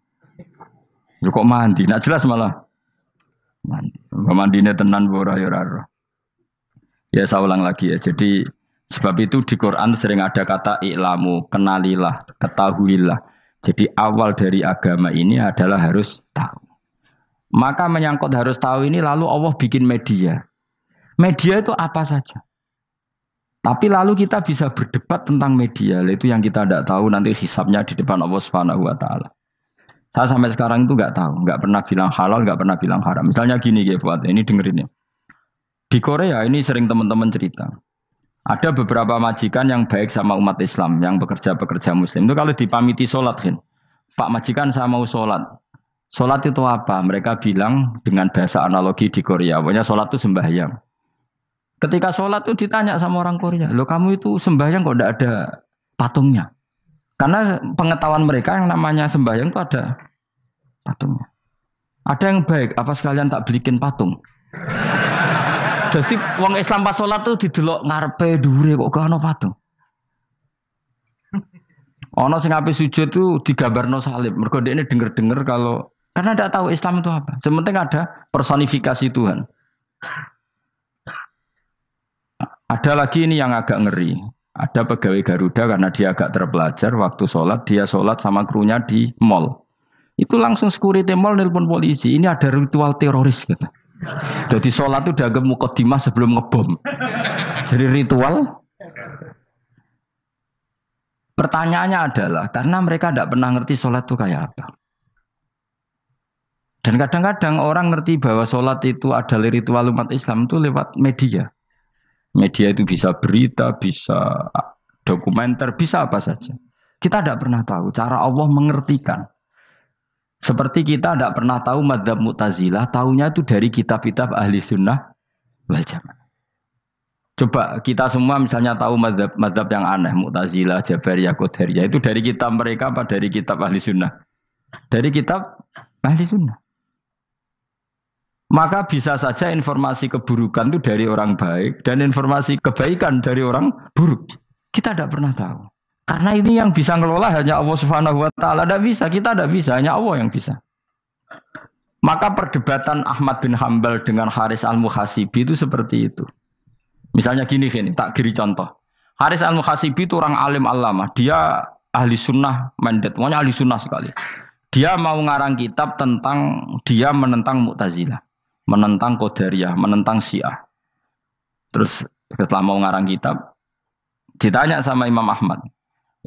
Ya kok mandi, nak jelas malah mandine tenan ora ya ora. Ya saya ulang lagi ya. Jadi sebab itu di Quran sering ada kata i'lamu, kenalilah, ketahuilah. Jadi awal dari agama ini adalah harus tahu. Maka menyangkut harus tahu ini lalu Allah bikin media. Media itu apa saja. Tapi lalu kita bisa berdebat tentang media, itu yang kita tidak tahu nanti hisabnya di depan Allah Subhanahu wa taala. Saya sampai sekarang itu nggak tahu, nggak pernah bilang halal, nggak pernah bilang haram. Misalnya gini ya buat ini dengerin ya. Di Korea ini sering teman-teman cerita. Ada beberapa majikan yang baik sama umat Islam, yang bekerja Muslim. Itu kalau dipamiti sholat kan, Pak majikan saya mau sholat. Sholat itu apa? Mereka bilang dengan bahasa analogi di Korea, pokoknya sholat itu sembahyang. Ketika sholat itu ditanya sama orang Korea, loh kamu itu sembahyang kok tidak ada patungnya? Karena pengetahuan mereka yang namanya sembahyang itu ada patungnya. Ada yang baik, apa sekalian tak belikin patung? Jadi wong Islam pas sholat tuh didelok ngarepe dhuwure kok gak ono patung. Ono sing ape sujud tuh digambarno salib. Mergo dekne denger-denger kalau karena tidak tahu Islam itu apa. Sementing ada personifikasi Tuhan. Ada lagi ini yang agak ngeri. Ada pegawai Garuda karena dia agak terpelajar waktu sholat dia sholat sama krunya di mall. Itu langsung security mall nelpon polisi. Ini ada ritual teroris gitu. Jadi sholat itu udah mukadimah sebelum ngebom. Jadi ritual. Pertanyaannya adalah karena mereka tidak pernah ngerti sholat itu kayak apa. Dan kadang-kadang orang ngerti bahwa sholat itu adalah ritual umat Islam itu lewat media. Media itu bisa berita, bisa dokumenter, bisa apa saja. Kita tidak pernah tahu cara Allah mengertikan. Seperti kita tidak pernah tahu madzhab Mu'tazilah, tahunya itu dari kitab-kitab ahli sunnah wal jamaah. Coba kita semua misalnya tahu madzhab yang aneh, Mu'tazilah, Jabariyah, Qadariyah, itu dari kitab mereka apa dari kitab ahli sunnah? Dari kitab ahli sunnah. Maka bisa saja informasi keburukan itu dari orang baik dan informasi kebaikan dari orang buruk. Kita tidak pernah tahu. Karena ini yang bisa ngelola hanya Allah Subhanahu wa taala. Tidak bisa, kita tidak bisa, hanya Allah yang bisa. Maka perdebatan Ahmad bin Hambal dengan Haris al-Muhasibi itu seperti itu. Misalnya gini, tak kiri contoh. Haris al-Muhasibi itu orang alim allamah. Dia ahli sunnah mandat, pokoknya ahli sunnah sekali. Dia mau ngarang kitab tentang, dia menentang Mu'tazilah, menentang Qadariyah, menentang Syiah. Terus setelah mau ngarang kitab, ditanya sama Imam Ahmad.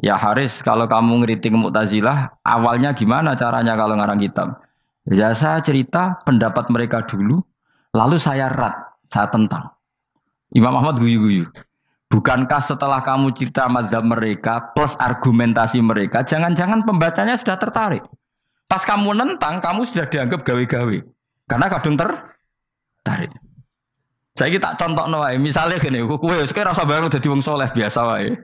Ya Haris, kalau kamu ngeritik Mu'tazilah, awalnya gimana caranya kalau ngarang kitab? Ya saya cerita pendapat mereka dulu, lalu saya saya tentang. Imam Ahmad guyu-guyu. Bukankah setelah kamu cerita mazhab mereka plus argumentasi mereka, jangan-jangan pembacanya sudah tertarik. Pas kamu nentang, kamu sudah dianggap gawe-gawe. Karena kadung tertarik. Saya tak contoh wae, misalnya gini, kowe sekarang rasa bareng dadi wong soleh biasa wae.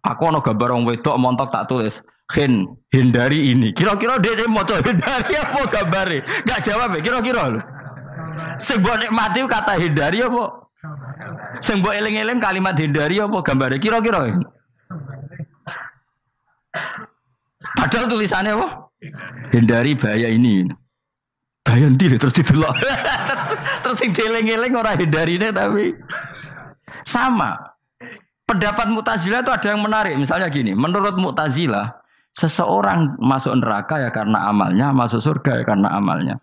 Aku ana gambar wong wedok montok tak tulis, hindari ini. Kira-kira dia moto hindari apa gambare? Enggak jawab ya, kira-kira lho. Sing mbok nikmati kata hindari apa? Sing mbok eling-eling kalimat hindari apa gambare? Kira-kira. Padahal tulisannya apa? Hindari bahaya ini. Bahaya ndi terus didelok. Terus sing dieling-eling ora hindarine tapi sama. Pendapat Mu'tazilah itu ada yang menarik. Misalnya gini, menurut Mu'tazilah, seseorang masuk neraka ya karena amalnya, masuk surga ya karena amalnya.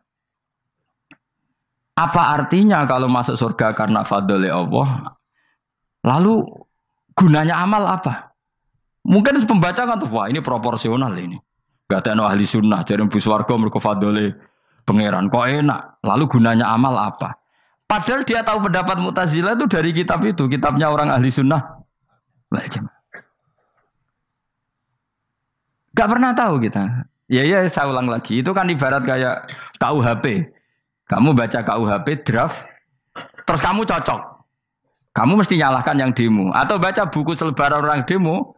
Apa artinya kalau masuk surga karena fadl Allah? Lalu gunanya amal apa? Mungkin pembaca kan tuh, wah ini proporsional ini. Gak ada ahli sunnah, jadi bus warga mereka fadl pangeran. Kok enak? Lalu gunanya amal apa? Padahal dia tahu pendapat Mu'tazilah itu dari kitab itu, kitabnya orang ahli sunnah. Gak pernah tahu kita. Ya saya ulang lagi. Itu kan ibarat kayak KUHP. Kamu baca KUHP draft, terus kamu cocok. Kamu mesti nyalahkan yang demo. Atau baca buku selebaran orang demo,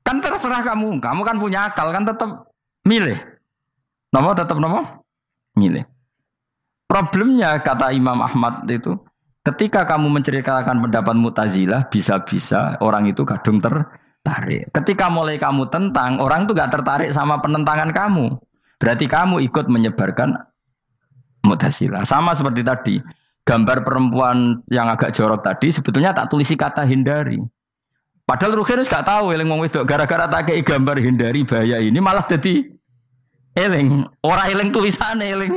kan terserah kamu. Kamu kan punya akal, kan tetap milih. Tetap milih. Problemnya kata Imam Ahmad itu, ketika kamu menceritakan pendapat Mu'tazilah, bisa-bisa orang itu kadung tertarik. Ketika mulai kamu tentang, orang itu gak tertarik sama penentangan kamu. Berarti kamu ikut menyebarkan Mu'tazilah. Sama seperti tadi, gambar perempuan yang agak jorok tadi, sebetulnya tak tulisi kata hindari. Padahal Ruhin gak tahu, eling wong wedok gara-gara tak kei gambar hindari bahaya ini, malah jadi eling. Orang eling tulisannya eling.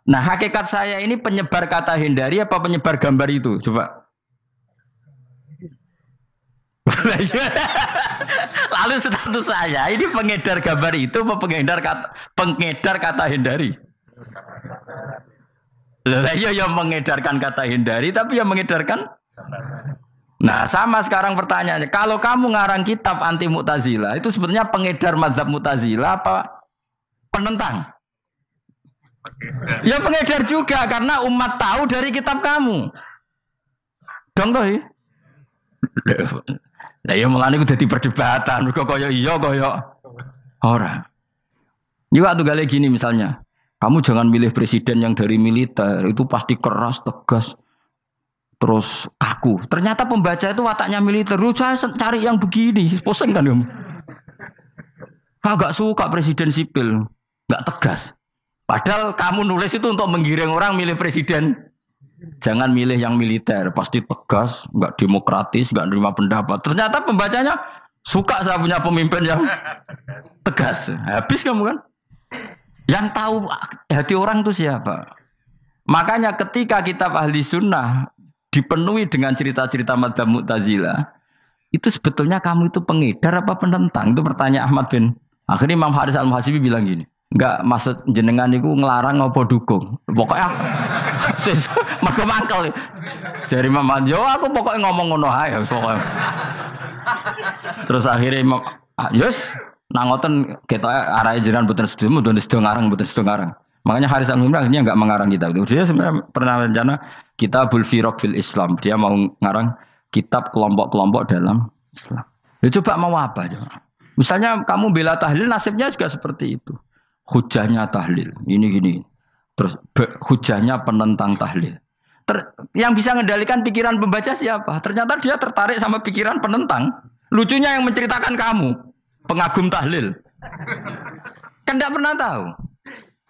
Nah hakikat saya ini penyebar kata hindari apa penyebar gambar itu? Coba. Lalu status saya ini pengedar gambar itu apa pengedar kata hindari? Yang mengedarkan kata hindari tapi yang mengedarkan. Nah sama sekarang pertanyaannya, kalau kamu ngarang kitab anti Mu'tazilah itu sebenarnya pengedar mazhab Mu'tazilah apa penentang? Ya pengedar juga karena umat tahu dari kitab kamu. Dong toh ya. Lah ya mulane ku dadi perdebatan, mergo kaya iya kaya ora. Juga tuh gale gini misalnya, kamu jangan milih presiden yang dari militer, itu pasti keras, tegas, terus kaku. Ternyata pembaca itu wataknya militer, lu cari yang begini, pusing kan kamu. Agak suka presiden sipil, nggak tegas. Padahal kamu nulis itu untuk menggiring orang milih presiden. Jangan milih yang militer, pasti tegas, nggak demokratis, nggak nerima pendapat. Ternyata pembacanya suka saya punya pemimpin yang tegas. Habis kamu kan? Yang tahu hati orang itu siapa? Makanya ketika kitab ahli sunnah dipenuhi dengan cerita-cerita madzhab Mu'tazilah, itu sebetulnya kamu itu pengedar apa penentang? Itu pertanyaan Ahmad bin. Akhirnya Imam Haris al-Muhasibi bilang gini. Enggak maksud jenengan itu ngelarang apa dukung. Pokoknya mangkel. Dari Imam Anjo aku pokoknya ngomong ngono ae pokoknya. Terus akhirnya yes, nangoten kita arah jenengan boten sedo ngarang. Makanya Haris Al-Humra akhirnya enggak mengarang kitab itu. Dia sebenarnya pernah rencana Kitabul Firaq fil Islam. Dia mau ngarang kitab kelompok-kelompok dalam Islam. Ya coba mau apa coba? Misalnya kamu bela tahlil, nasibnya juga seperti itu. Hujahnya tahlil, ini gini. Terus hujahnya penentang tahlil. Yang bisa mengendalikan pikiran pembaca siapa? Ternyata dia tertarik sama pikiran penentang. Lucunya yang menceritakan kamu, pengagum tahlil. Kan tidak pernah tahu.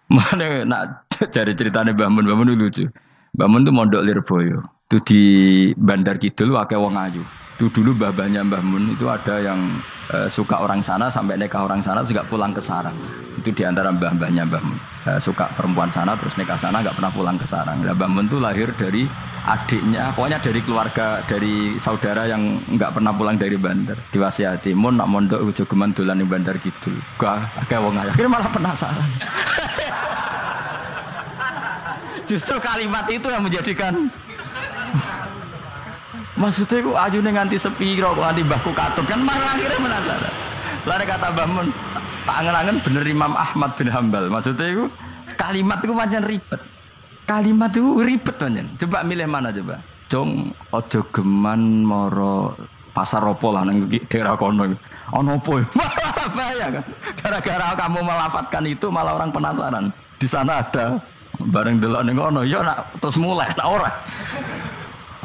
Mana nak dari ceritanya Mbah Mun itu lucu. Mbah Mun itu mondok Lirboyo. Itu di Bandar Kidul akeh wong ayu. Itu dulu mbah-mbahnya Mbah Mun itu ada yang suka orang sana sampai nikah orang sana juga pulang ke sarang. Itu di antara mbah-mbahnya Mbah Mun. Suka perempuan sana terus nikah sana enggak pernah pulang ke sarang. Nah, Mbah Mun itu lahir dari adiknya, pokoknya dari keluarga, dari saudara yang enggak pernah pulang dari Bandar. Diwasiati mun nak mondok ojo geman dolan ning Bandar Kidul. Akeh wong ayu. Akhirnya malah penasaran. Justru kalimat itu yang menjadikan maksudnya aku ajune nganti sepi kok nganti mbahku katut kan malah akhirnya penasaran. Lare kata Mbah Mun tak angen-angen bener Imam Ahmad bin Hambal. Maksudnya itu kalimat itu pancen ribet. Kalimat itu ribet pancen. Coba milih mana coba? Jong ojo geman moro pasar opo lah nang daerah kono. Ono opo? Bahaya kan. Gara-gara kamu melafatkan itu malah orang penasaran. Di sana ada bareng delok ning kono ya nak terus mulai tak ora.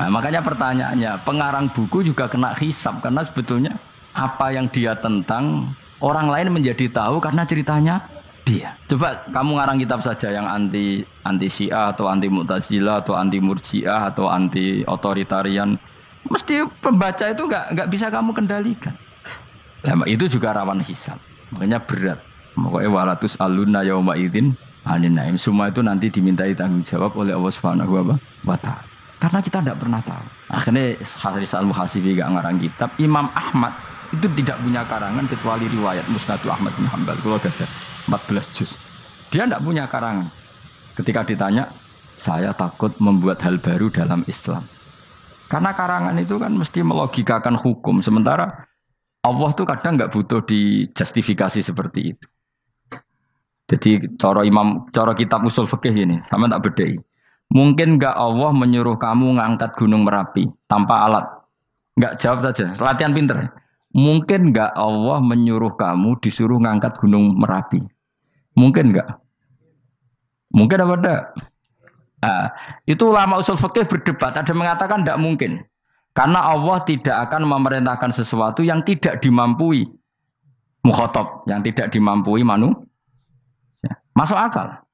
Nah, makanya pertanyaannya, pengarang buku juga kena hisab karena sebetulnya apa yang dia tentang orang lain menjadi tahu karena ceritanya dia. Coba kamu ngarang kitab saja yang anti Syiah atau anti Mu'tazilah atau anti Murji'ah atau anti otoritarian, mesti pembaca itu nggak bisa kamu kendalikan. Nah, itu juga rawan hisab. Makanya berat. Pokoknya walatus aluna yauma idzin anin naim. Semua itu nanti dimintai tanggung jawab oleh Allah Subhanahu wa Ta'ala. Karena kita tidak pernah tahu. Akhirnya Haris Al-Muhasibi gak ngarang kitab. Imam Ahmad itu tidak punya karangan kecuali riwayat Musnad Ahmad bin Hanbal. Kalau ada 14 juz. Dia tidak punya karangan. Ketika ditanya, saya takut membuat hal baru dalam Islam. Karena karangan itu kan mesti melogikakan hukum. Sementara Allah tuh kadang nggak butuh dijustifikasi seperti itu. Jadi cara kitab usul fikih ini sama tak bedai. Mungkin nggak Allah menyuruh kamu ngangkat gunung Merapi tanpa alat? Nggak, jawab saja. Latihan pinter. Mungkin nggak Allah menyuruh kamu disuruh ngangkat gunung Merapi? Mungkin nggak? Mungkin apa enggak? Nah, itu ulama usul fikih berdebat. Ada mengatakan tidak mungkin. Karena Allah tidak akan memerintahkan sesuatu yang tidak dimampui mukhatab, yang tidak dimampui manusia. Masuk akal.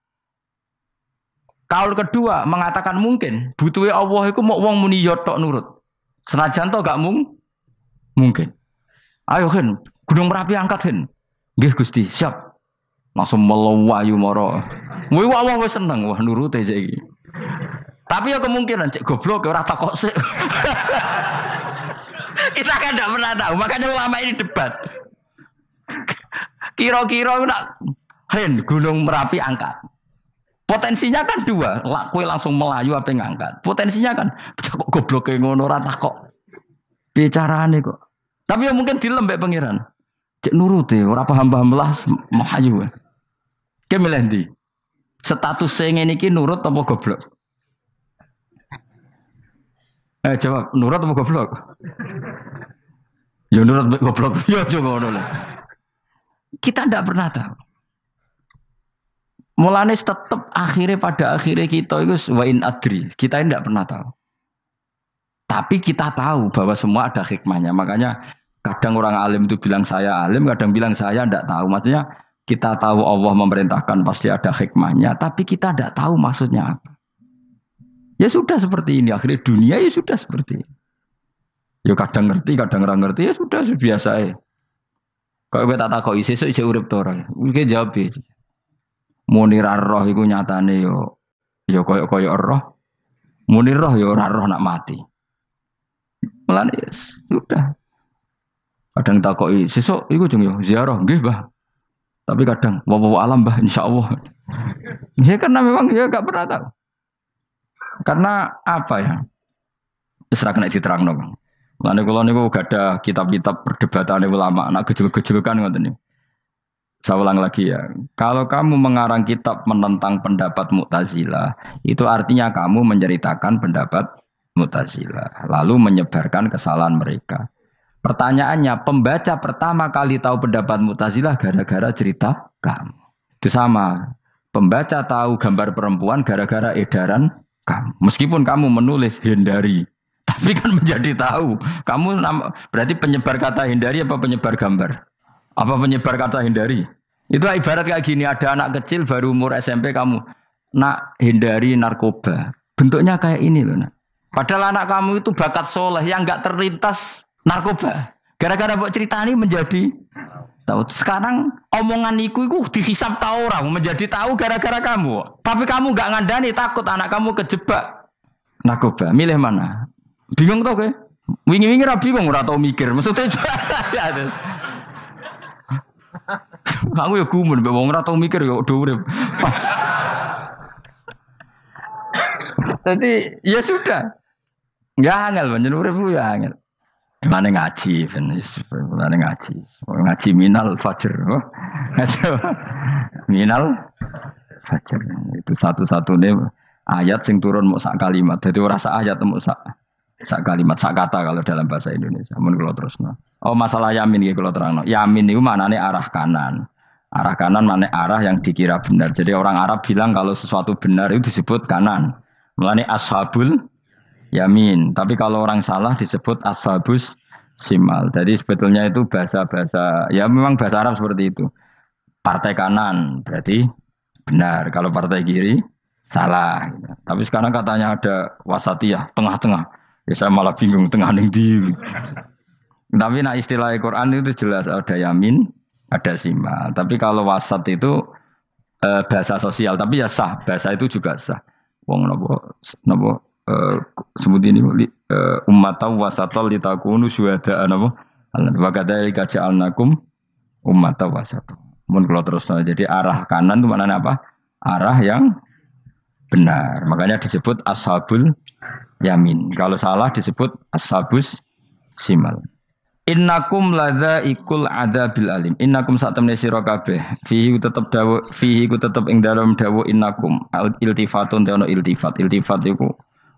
Kaul kedua mengatakan mungkin. Butuhe Allah iku mau wong muni yo tok nurut. Senajan to gak mungkin. Ayo Hen, Gunung Merapi angkat Hen. Nggih Gusti, siap. Langsung melayu mara. Kuwi Allah wis seneng wah nurute cek iki. Tapi ya kemungkinan cek goblok ora takok sik. Kita kan tidak pernah tahu, makanya ulama ini debat. Kira-kira nak Hen Gunung Merapi angkat. Potensinya kan dua, kue langsung melayu apa ngangkat. Potensinya kan kok goblok kayak ngono rata kok. Bicarane kok. Tapi ya mungkin dilembek pangeran. Cek nuruti, ora paham-paham lah melayu. Ki milih ndi? Status sing ngene iki nurut apa goblok? Jawab, nurut apa goblok? Ya nurut goblok. Ya aja ngono lho. Kita ndak pernah tahu. Mulane tetap pada akhirnya kita itu wain adri. Kita tidak pernah tahu. Tapi kita tahu bahwa semua ada hikmahnya. Makanya kadang orang alim itu bilang saya alim, kadang bilang saya tidak tahu. Maksudnya kita tahu Allah memerintahkan pasti ada hikmahnya, tapi kita tidak tahu maksudnya apa. Ya sudah seperti ini. Akhirnya dunia ya sudah seperti ini. Ya kadang ngerti, kadang nggak ngerti. Ya sudah biasa ya. Kalau kita tak tahu sesuk isih urip to ora. Iki jawab ya. Munir roh iku nyatane yo koyo roh. Munir roh yo ora roh nak mati. Mulane sudah. Kadang takoki sesuk iku jeng yo ziarah nggih, Mbah. Tapi kadang wa alam, Mbah, insyaallah. Ya karena memang ya enggak pernah tahu. Karena apa ya? Wis ra kena diterangno. Lane kula niku gak ada kitab-kitab perdebatan ulama, nak gejol-gejolkan ngoten niku. Saya ulang lagi ya. Kalau kamu mengarang kitab menentang pendapat Mu'tazilah, itu artinya kamu menceritakan pendapat Mu'tazilah, lalu menyebarkan kesalahan mereka. Pertanyaannya, pembaca pertama kali tahu pendapat Mu'tazilah gara-gara cerita kamu. Itu sama. Pembaca tahu gambar perempuan gara-gara edaran kamu. Meskipun kamu menulis hindari, tapi kan menjadi tahu. Kamu berarti penyebar kata hindari apa penyebar gambar? Apa penyebar kata hindari? Itu ibarat kayak gini, ada anak kecil baru umur SMP kamu nak hindari narkoba. Bentuknya kayak ini loh nak. Padahal anak kamu itu bakat soleh yang nggak terlintas narkoba. Gara-gara buat cerita ini menjadi tahu. Sekarang omongan iku dihisap tahu orang menjadi tahu gara-gara kamu. Tapi kamu nggak ngandani, takut anak kamu kejebak narkoba. Milih mana? Bingung tau ke? Wingi-wingi ra bingung ora tau mikir. Maksudnya aku ya gumun, wong ora tau mikir ya do urip. Jadi ya sudah. Ya angel panjen urip ya angel. Mana ngaji, mana ngaji. Ngaji minal fajr. Minal fajr. Itu satu-satunya ayat sing turun mau sak kalimat. Jadi ora sak ayat mau sak kalimat, sak kata kalau dalam bahasa Indonesia. Mun kula terusno. Oh masalah yamin iki kula terangno. Yamin itu maknane arah kanan. Arah kanan maknane arah yang dikira benar. Jadi orang Arab bilang kalau sesuatu benar itu disebut kanan. Mulane ashabul yamin. Tapi kalau orang salah disebut ashabus simal. Jadi sebetulnya itu bahasa-bahasa, ya memang bahasa Arab seperti itu. Partai kanan berarti benar. Kalau partai kiri salah. Tapi sekarang katanya ada wasatiyah, tengah-tengah. Ya saya malah bingung tengah ning ndi. Tapi nah istilah Al-Quran itu jelas ada yamin, ada simal. Tapi kalau wasat itu bahasa sosial. Tapi ya sah. Bahasa itu juga sah. Wong napa sebut ini ummatan wasatan litakunu syuhada'a napa wa kadzalika ja'alnakum ummatan wasatan. Mun kula terusno. Jadi arah kanan itu maknanya apa? Arah yang benar. Makanya disebut ashabul yamin. Kalau salah disebut ashabus simal. Innakum ladzaikul adabil alim. Innakum satamne sira kabeh. Fihi tetep dawuh, fihi ku tetep ing dalem dawuh innakum. Iltifatun ono iltifat. Iltifat iku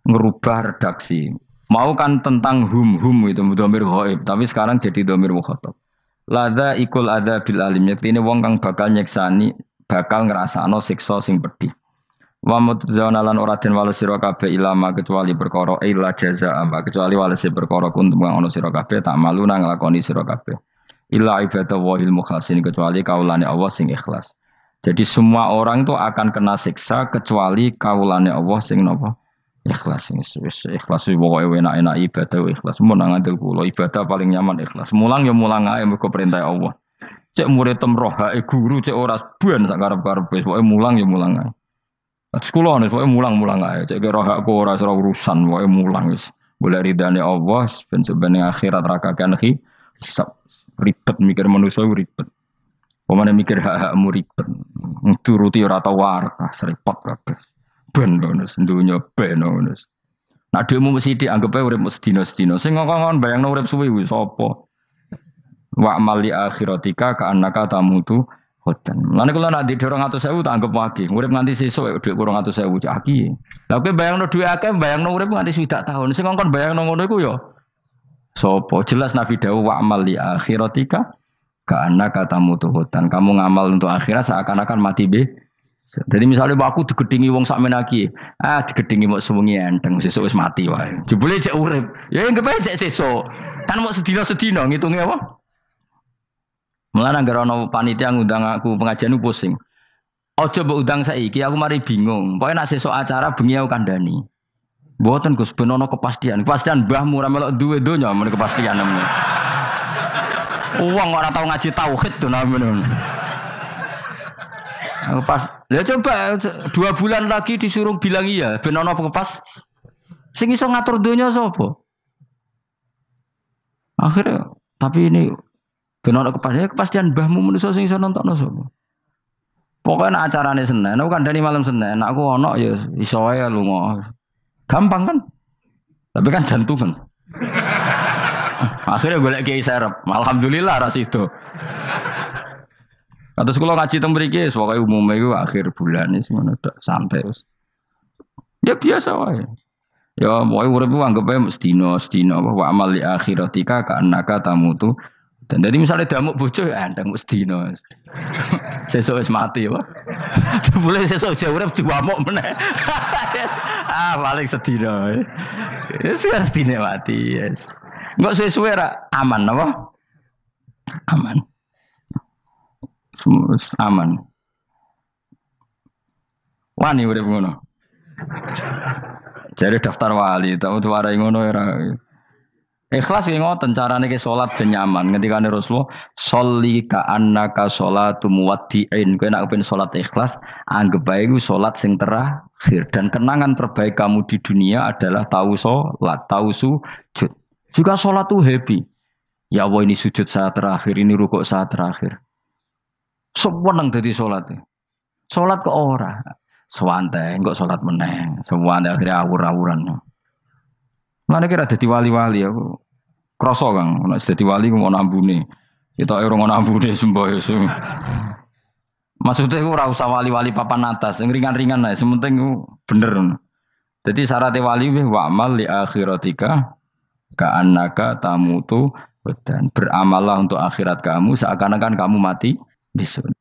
ngerubah redaksi. Mau kan tentang hum itu dhamir ghaib, tapi sekarang jadi dhamir mukhatab. Ladzaikul adabil alim. Yektine wong kang bakal nyeksani, bakal ngrasakno siksa sing pedih. Wa mutzauna lan ora den wales sira kabeh ilama kecuali perkara illa jazaa kecuali wales perkara kuntum kang ana sira kabeh tak malu nang nglakoni sira kabeh illa ibadallahil mukhlasin kecuali kaulane Allah sing ikhlas. Jadi semua orang itu akan kena siksa kecuali kaulane Allah sing napa ikhlas. Ikhlas pokoke enak-enak ibadah ikhlas mun nang ngandel kula ibadah paling nyaman ikhlas. Mulang ya mulang ae mergo perintah Allah. Cek murid temrohake guru cek ora ban sak karep-karepe pokoke mulang ya mulang ae. Sekolah nih, pokoknya mulang-mulang aja. Cek kira hakku ora urusan, pokoknya mulang wis. Boleh ridane Allah, ben sebenarnya akhirat rakakan hisab ribet mikir manusia ribet. Pemane mikir hak-hakmu ribet. Turuti ora tau warah, serepot kabeh. Ben bonus, dunya ben bonus. Nah dhewe mesti dianggep ae urip sedina-sedina. Sing ngomong bayangno urip suwi kuwi sapa? Wa amali akhiratika ka annaka tamutu hodan. Lan kula nak di 200.000 tak anggap wage. Urip nganti sesuk dhuwit 200.000 cak aki. Lah kowe bayangno dhuwit akeh, bayangno urip nganti 60 tahun. Sing ngongkon bayangno ngono iku ya sapa? Jelas Nabi dawuh wa amal li akhiratika kana katamu tuhutan. Kamu ngamal untuk akhirat seakan-akan mati be. Jadi misalnya aku digedingi wong sak menaki, digedingi mok sewengi enteng sesuk wis mati wae. Jebule cek urip. Ya anggap ae cek sesuk. Kan mok sedina-sedina ngitunge apa? Mulane anggere ana panitia ngundang aku pengajian ku pusing. Aja mbok undang saiki aku mari bingung. Pokoke nek sesuk acara bengi aku kandhani. Mboten Gus ben ana kepastian. Kepastian mbahmu ora melok duwe donya men kepastian men. Wong ora tau ngaji tauhid to namene. Aku pas, ya coba 2 bulan lagi disuruh bilang iya ben ana kepas. Sing iso ngatur donya sapa? Akhirnya tapi ini benar kepastian mbahmu manusa sing iso nontonno sapa. Pokoke nek acarane Senin, aku kandhani malam Senin, aku ono ya iso wae lunga. Gampang kan? Tapi kan jantungan. Akhirnya golek kiai serep. Alhamdulillah ras itu. Terus kalau ngaji teng mriki pokoke umume iku akhir bulan iki ngono tok santai wis. Ya biasa wae. Ya pokoke urip ku anggap ae sedina wa amal li akhiratika ka annaka tamutu. Dan jadi misalnya damuk bojo ya ndang sedina. Sesuk wis mati wae. Boleh sesuk jauh urip diwamuk meneh. Paling sedina. Wis sedina mati, yes. Enggak suwe-suwe ra aman apa? Aman. Aman. Wani urip ngono. Jadi daftar wali, tahu tuh warai ngono ora. Ikhlas ki ngoten carane ki salat ben nyaman. Ngendikane Rasulullah, "Sholli ka annaka sholatu muwaddi'in." Kowe nek pengen salat ikhlas, anggap bae iku salat sing terakhir dan kenangan terbaik kamu di dunia adalah tahu salat, tahu sujud. Juga salat tuh happy. Ya Allah ini sujud saat terakhir, ini rukuk saat terakhir. Seneng dadi salat. Salat kok ora. Sewante, enggak salat meneh. Sewante akhirnya awur-awuran. Mulane kira dadi wali-wali aku. Krasa Kang, nek dadi wali ku ngono ambune. Kita ora ngono ambune semboyo. Maksudnya aku ora usah wali-wali papan atas, sing ringan-ringan ae, sementing ku bener. Jadi syaratnya wali wa amal li akhiratika ka annaka tamutu dan beramallah untuk akhirat kamu seakan-akan kamu mati.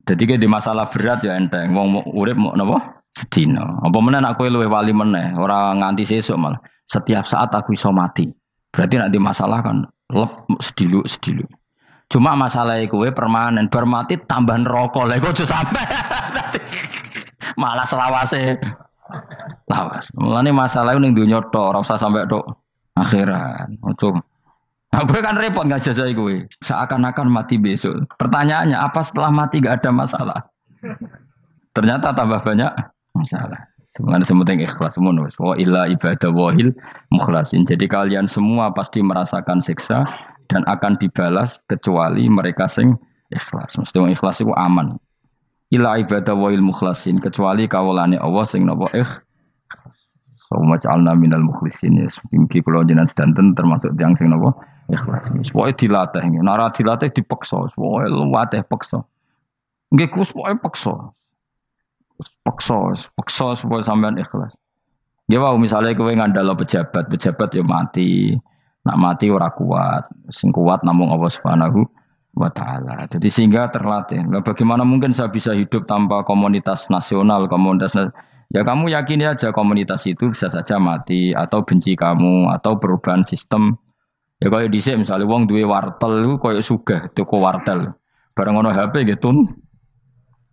Jadi kayak di masalah berat ya enteng. Wong urip mau napa? Sedina. Apa meneh aku luwih wali meneh, ora nganti sesuk malah. Setiap saat aku iso mati. Berarti nek di masalah kan lep sedilu. Cuma masalah kowe permanen, bar mati tambah neraka. Lha kok aja sampe. Malah selawase. Lawas. Mulane masalah ning donya tok, ora usah sampe tok akhirat. Ojo. Nah, gue kan repot nggak jajah gue. Seakan-akan mati besok. Pertanyaannya apa setelah mati gak ada masalah? Ternyata tambah banyak masalah. Sebenarnya semuanya ikhlas semua. Wa illa ibadah wahil mukhlasin. Jadi kalian semua pasti merasakan siksa dan akan dibalas kecuali mereka sing ikhlas. Mesti ikhlas itu aman. Illa ibadah wahil mukhlasin kecuali kawulane Allah sing napa Suma ja'alna minal mukhlisin ya. Mungkin kalau jenengan sedanten termasuk yang sing napa ikhlas. Pokoke dilatih. Nara dilatih dipaksa. Pokoke luwatih paksa. Nggih Gus pokoke paksa. Paksa supaya sampean ikhlas. Ya wau misalnya kowe ngandalo pejabat ya mati. Nak mati ora kuat. Sing kuat namung Allah Subhanahu wa taala. Jadi sehingga terlatih. Nah, bagaimana mungkin saya bisa hidup tanpa komunitas nasional, ya kamu yakini aja komunitas itu bisa saja mati atau benci kamu atau perubahan sistem. Ya kayak dhisik misalnya wong duwe wartel iku koyo sugih toko wartel. Bareng ono HP gitu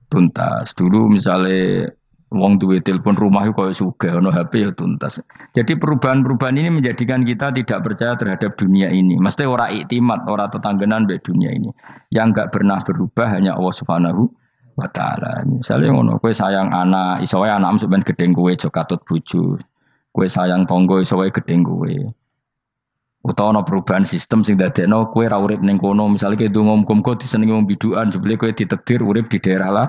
tuntas. Dulu misalnya wong duwe telepon rumah iku koyo sugih ono HP ya tuntas. Jadi perubahan-perubahan ini menjadikan kita tidak percaya terhadap dunia ini. Mesti ora iktimat, ora tetanggenan mbek dunia ini. Yang enggak pernah berubah hanya Allah Subhanahu wa ta'ala. Misalnya ngono, kowe sayang anak, iso wae anakmu sampeyan gedeng kowe aja katut bojo. Kowe sayang tangga iso wae gedeng kowe. Utawa ana perubahan sistem sing dadekno kowe ra urip ning kono, misale kowe ndonga muga-muga disenengi wong bidukan, jebule kowe ditakdir urip di daerah lah.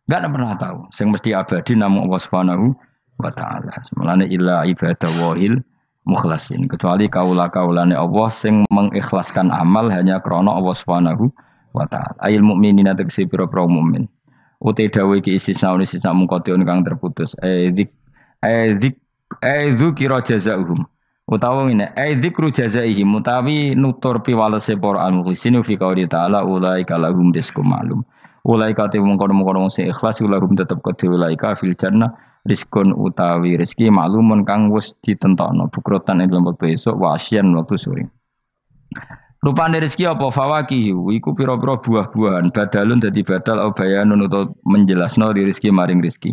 Enggak pernah tahu. Sing mesti abadi namung Allah Subhanahu wa ta'ala. Semulane illa ibadah wahil mukhlasin. Kecuali kaula-kaulane Allah sing mengikhlaskan amal hanya krana Allah Subhanahu wa ta'ala. Ayil mukminina tegese pira-pira mukmin. Utai dawe ki istisna mungkotion kang terputus. Dzikra jazaohum. Utawa ngene, dzikru jazaihim utawi nutur piwalese para al-mukhlisin fi qouli ta'ala ulaika lahum rizqum ma'lum. Ulaika te mungkon-mungkon sing ikhlas lahum tetep kedhe ulaika fil jannah rizqun utawi rezeki maklumun kang wis ditentokno bukrotan ing lembek besok wa asyan waktu sore. Rupane rezeki apa fawakihu iku pira-pira buah-buahan badalun dadi badal au bayanun utawa menjelasno di rezeki maring rezeki.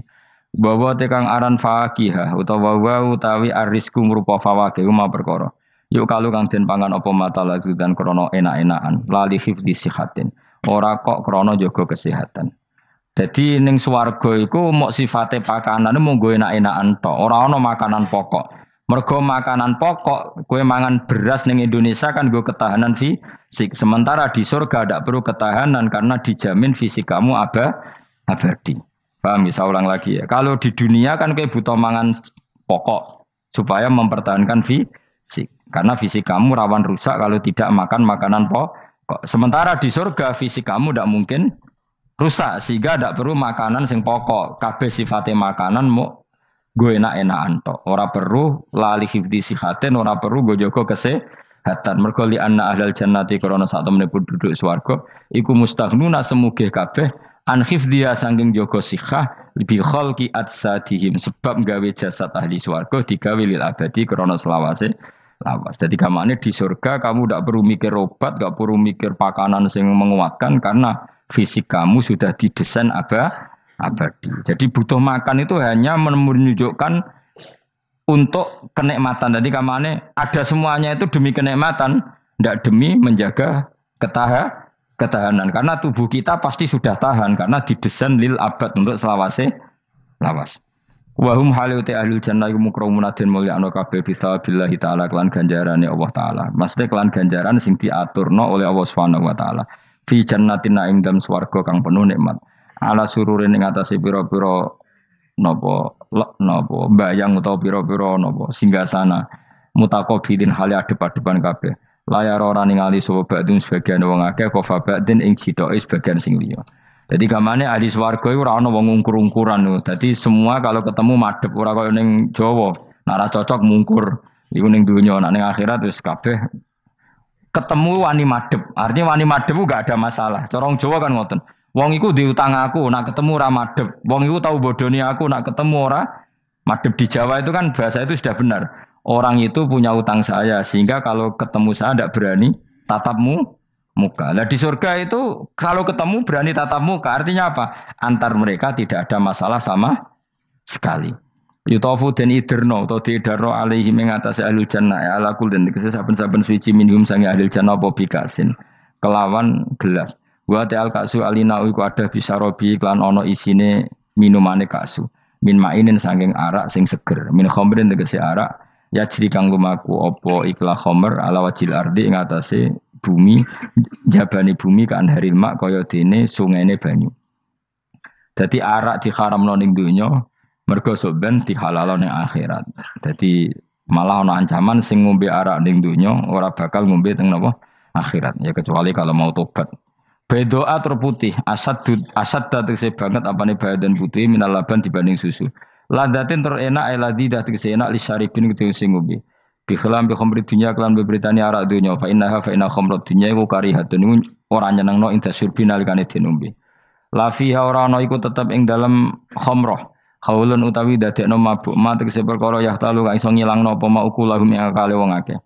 Bahwa tekang aran fakihah utawa wa utawi arizku ngrupa fawakih ma perkara. Yuk kalu kang den pangan apa mata lagi dan krana enak-enakan lali hifdzi sihatin. Ora kok krana jaga kesehatan. Jadi ning swarga iku mok sifate pakanane mung go enak-enakan tok, ora ana makanan pokok. Mergo makanan pokok, kue mangan beras ning Indonesia kan gue ketahanan fisik. Sementara di surga tidak perlu ketahanan karena dijamin fisik kamu abadi. Paham ya? Saya ulang lagi ya. Kalau di dunia kan kue butuh mangan pokok supaya mempertahankan fisik. Karena fisik kamu rawan rusak kalau tidak makan makanan pokok. Sementara di surga fisik kamu tidak mungkin rusak sehingga tidak perlu makanan sing pokok. Kabeh sifatnya makanan mau gue enak-enakan tok. Ora perlu lali hifdi sihaten, ora perlu gue jaga kesehatan. Mergo li anna ahlal jannati krana sak temene penduduk swarga iku mustaghnuna semugih kabeh an hifdhiya saking jaga sihah bi khalqi atsadihim sebab gawe jasad ahli swarga digawe lil abadi krana selawase lawas. Jadi kamane di surga kamu tidak perlu mikir obat, tidak perlu mikir pakanan yang menguatkan karena fisik kamu sudah didesain abadi. Jadi butuh makan itu hanya menunjukkan untuk kenikmatan. Jadi kamane ada semuanya itu demi kenikmatan, tidak demi menjaga ketahanan. Karena tubuh kita pasti sudah tahan karena didesain lil abad untuk selawase lawas. Wahum haluti ahlul jannah iku mukramun den mulyakno kabeh bisabillahi taala kelan ganjarane Allah taala. Maksudnya kelan ganjaran sing diaturno oleh Allah Subhanahu wa taala. Fi jannatin ing dalem swarga kang penuh nikmat. Ala sururin ing atase pira-pira napa bayang utawa pira-pira napa singgasana mutaqabilin hale adep-adepan kabeh. Layar ora ningali sapa ba'dun sebagian wong akeh kofa ba'din ing citoke sebagian sing liya. Jadi kamane ahli swarga iku ora ana wong ngungkur-ungkuran lho. Dadi semua kalau ketemu madhep ora kaya ning Jawa. Nek ora cocok mungkur. Iku ning donya, nek ning akhirat wis kabeh ketemu wani madhep. Artinya wani madhep enggak ada masalah. Cara wong Jawa kan ngoten. Wong iku diutang aku, nek ketemu ora madhep. Wong iku tau bodoni aku, nek ketemu ora madhep. Di Jawa itu kan bahasa itu sudah benar. Orang itu punya utang saya sehingga kalau ketemu saya tidak berani tatapmu muka. Nah di surga itu kalau ketemu berani tatap muka artinya apa? Antar mereka tidak ada masalah sama sekali. Yutafu dan iderno atau diidarno alaihi mengatasi ahlul jannah ya ala kul dan saben-saben suci minhum sangi ahlul jannah apa bikasin kelawan gelas. Wa ta'al kasu alina iku ada bisa robi klan ono isine minumane kasu. Min mainin saking arak sing seger. Min khamrin tegese arak ya jadi kang lumaku opo ikhla khomer ala wajil ardi ing atase bumi jabani bumi kan haril mak kaya dene sungene banyu. Dadi arak diharamno ning donya mergo soben dihalalno ning akhirat. Dadi malah ana ancaman sing ngombe arak ning donya ora bakal ngombe teng napa akhirat ya kecuali kalau mau tobat. Bedoa terputih asad tegese banget apane badan putih minal laban dibanding susu. Ladatin terenak eladi dah tegese enak li syaribin kudu sing ngombe. Bi khilam bi khamri dunya kelan beberitane arak dunya fa inna khamrat dunya iku karihatun iku ora nyenengno ing dasurbi nalikane dinombe. La fiha ora ana iku tetep ing dalem khamrah. Haulun utawi dadekno mabuk ma tegese perkara yahtalu kang iso ngilangno apa mauku lahum ing akale wong akeh.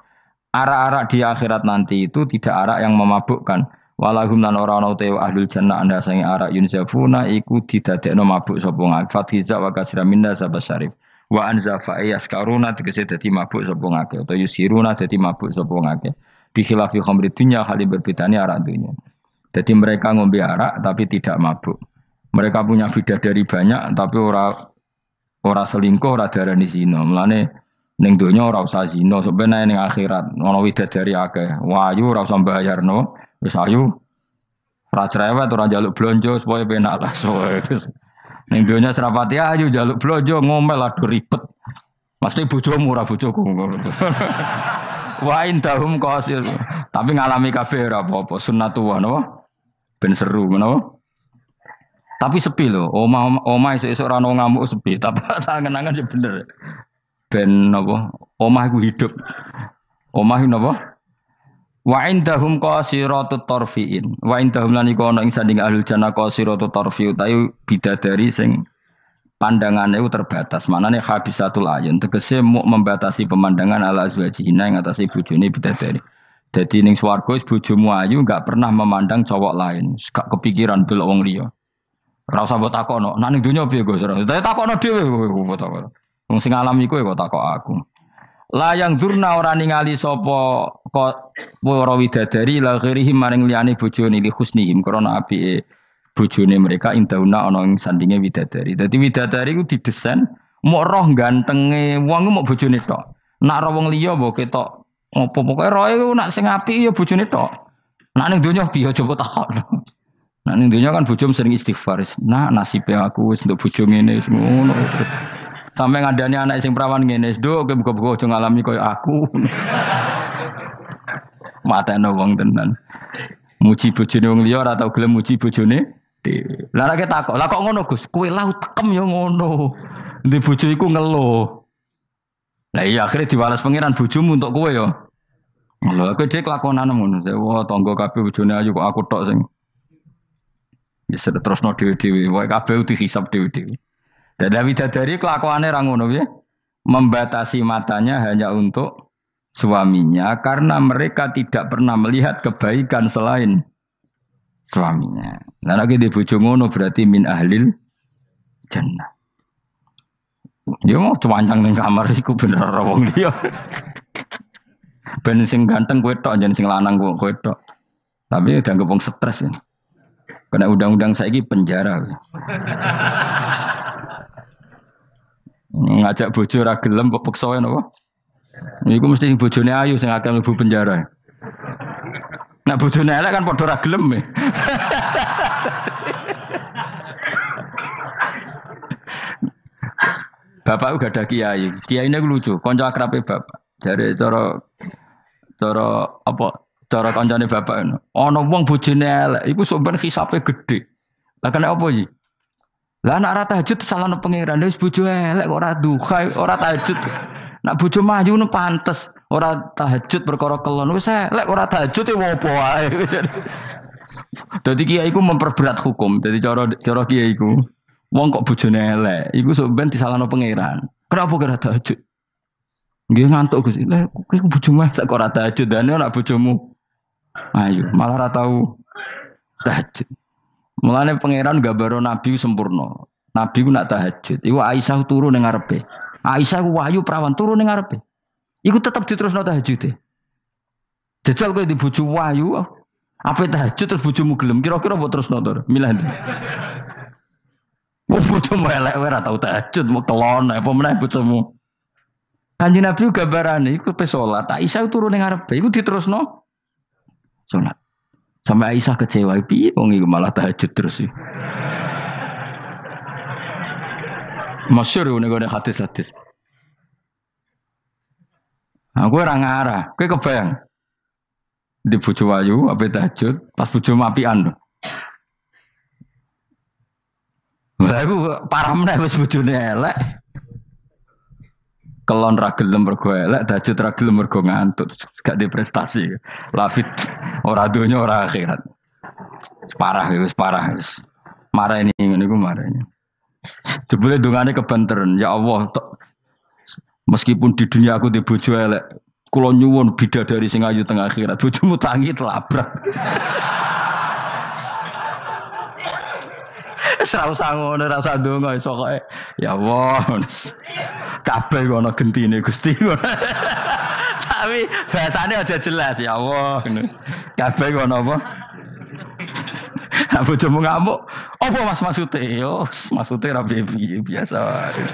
Arak-arak di akhirat nanti itu tidak arak yang memabukkan. Walahum lan ora ana te ahlul jannah anda sange arak yunzafuna iku didadekno mabuk sapa ngake fathiza wa kasra minna sabasyarif wa anzafa yaskaruna tegese dadi mabuk sapa ngake utawa yusiruna dadi mabuk sapa ngake bi khilafi khamri dunya hal berbedane arak dunya. Jadi mereka ngombe arak tapi tidak mabuk. Mereka punya bidadari banyak tapi ora selingkuh ora darani zina. Mulane ning donya ora usah zina sampeyan ning akhirat ana widadari akeh. Wayu ora usah bayarno. Wis ayu ora cerewet ora njaluk blonjo supaya penak lah. Ning donya serapati ayu njaluk blonjo ngomel aduh ribet. Mesti bojomu ora bojoku. Wa indahum qasil. Tapi ngalami kabeh ora apa-apa sunnatullah napa? Ben seru menapa? Tapi sepi lho. Omah esuk-esuk ora ono ngamuk sepi. Tapi angen-angen ya bener. Ben napa? Omah iku hidup. Omah iku napa? Wa indahum qasiratut tarfiin. Wa indahum lan iku ana ing sanding ahlul jannah qasiratut tarfi utawi bidadari sing pandangane iku terbatas. Manane habisatul ayun tegese muk membatasi pemandangan ala azwajina ing atase bojone bidadari. Dadi ning swarga bojomu ayu enggak pernah memandang cowok lain. Gak kepikiran delok wong liya. Ora usah mbok takono. Nek ning donya piye Gus? Takono dhewe kowe takon. Wong sing alami kowe kok takok aku. Layang durna ora ningali sapa kok para widadari la ghirihim maring liyane bojone li husnihim krana apike bojone mereka indauna ana ing sandinge widadari. Dadi widadari ku didesain mok roh gantenge wong ku mok bojone tok. Nak roh wong liya mbok ketok opo pokoke roe ku nak sing apik ya bojone tok. Nak ning donya piye coba takon. Nak ning donya kan bojom sering istighfar. Nah nasibe aku wis nduk bojo ngene wis ngono terus. Sampai ngadani anak sing perawan ngene, "Nduk, kowe buka-buka aja ngalami koyo aku." Mateno wong tenan. Muji bojone wong liya ora tau gelem muji bojone dhewe. Lah nek takok, lah kok ngono Gus? Kowe lah tekem ya ngono. Ndek bojo iku ngeluh. Lah iya akhirnya diwales pangeran bojomu untuk kowe ya. Lho kowe dhek lakonan ngono. Wah tangga kabeh bojone ayu kok aku tok sing bisa terusno dhewe-dhewe. Wae kabeh dihisab dhewe-dhewe. Dan widadari kelakuannya ra ngono piye? Membatasi matanya hanya untuk suaminya karena mereka tidak pernah melihat kebaikan selain suaminya. Nah lagi di bojo ngono berarti min ahlil jannah. Dia mau cuancang ning kamar iku bener ora wong liya. Ben sing ganteng kowe tok jan sing lanang kowe tok. Tapi dianggap wong stres ya. Kena undang-undang saiki penjara. Ngajak bojo ra gelem kok peksa napa? Iku mesti bojone ayu sing akeh mlebu penjara. Nek bojone elek kan padha ra gelem. Bapak uga ada kiai. Kiai ini lucu, kanca akrabe bapak. Dari cara apa? Cara kancane bapak ngono. Ana wong bojone elek, iku sok ben hisabe gedhe. Lah kena apa iki? Lah anak ora tahajud salahno pangeran, wis bojo elek kok ora duha, ora tahajud. Nak bojo maju nu pantes, ora tahajud perkara kelon. Wis elek ora tahajud e opo wae. Dadi kiai iku memperberat hukum. Dadi cara kiai iku wong kok bojone elek, iku sok ben disalahno pangeran. Kenapa kira tahajud? Nggih ngantuk Gus. Lah kowe bojomu elek kok ora tahajud, dane nak bojomu ayo malah ora tau tahajud. Mulane pangeran gambaro nabi sempurna. Nabi ku nak tahajud. Iku Aisyah turu ning ngarepe. Aisyah ku wahyu prawan turu ning ngarepe. Iku tetep diterusno tahajude. Jajal kowe di bojo wahyu, apa tahajud terus bojomu gelem kira-kira mbok terusno to? Milih ndi? Bojomu elek ora tau tahajud, mau kelon apa meneh bojomu. Kanjeng Nabi gambarane iku pe salat. Aisyah turu ning ngarepe, iku diterusno salat. Sampai Aisyah kecewa, piye wong iku malah tahajud terus sih. Masyhur ngene hadis-hadis. Aku ora ngarah, kowe kebayang. Di bojo ayu ape tahajud, pas bojo apian. Lah aku parah meneh wis bojone elek. Kelon ra gelem mergo elek, tahajud ra gelem mergo ngantuk, gak di prestasi. Lafit ora donya ora akhirat. Wis parah wis. Marah ini ngene iku marah ini. Jebule dongane kebanteran, ya Allah, meskipun di dunia aku di bojo elek, kula nyuwun bidadari sing ayu teng akhirat, bojomu tangi telabrak. Serau sangono rasa ndonga iso kok ya Allah. Kabeh ana gentine Gusti. Tapi bahasane aja jelas ya Allah. Kabeh ana apa? Aku bojomu ngamuk. Apa Mas maksude? Yo, maksude ra biasa wae.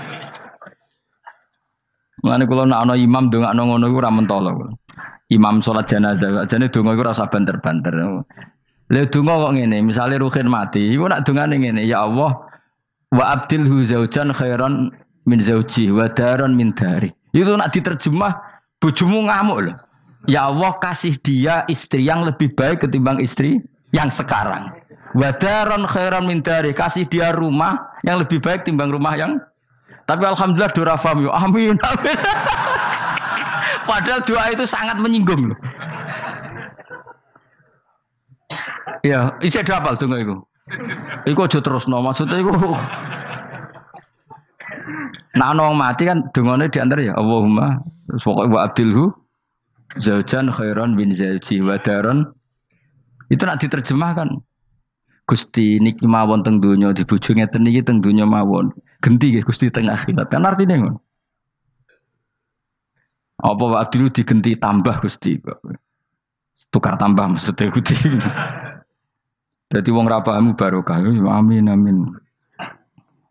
Mulane kula nek ana imam ndongakno ngono iku ora mentolo. Imam salat jenazah, jane donga iku ora usah banter-banter. Lha donga kok ngene, misale Ruhin mati, iku nak dongane ngene, ya Allah wa abdilhu zaujan khairan min zauji wa daran min dari. Itu nak diterjemah bojomu ngamuk lho. Ya Allah kasih dia istri yang lebih baik ketimbang istri yang sekarang. Wa daran khairan min dari, kasih dia rumah yang lebih baik timbang rumah yang. Tapi alhamdulillah dora faham yo. Amin. Amin. Padahal doa itu sangat menyinggung loh. Ya, isi ada apal donga iku. Iku aja terusno, maksudnya iku. Nah, wong mati kan dongane diantar ya Allahumma pokoke wa abdilhu zaujan khairan min zauji wa daron. Itu nak diterjemahkan. Gusti niki mawon teng donya di bojo ngeten niki teng donya mawon. Genti nggih Gusti teng akhirat. Kan artine ngono. Apa wa abdilhu digenti tambah Gusti kok. Tukar tambah maksudnya Gusti. Jadi wong ra pahamu barokah. Amin amin.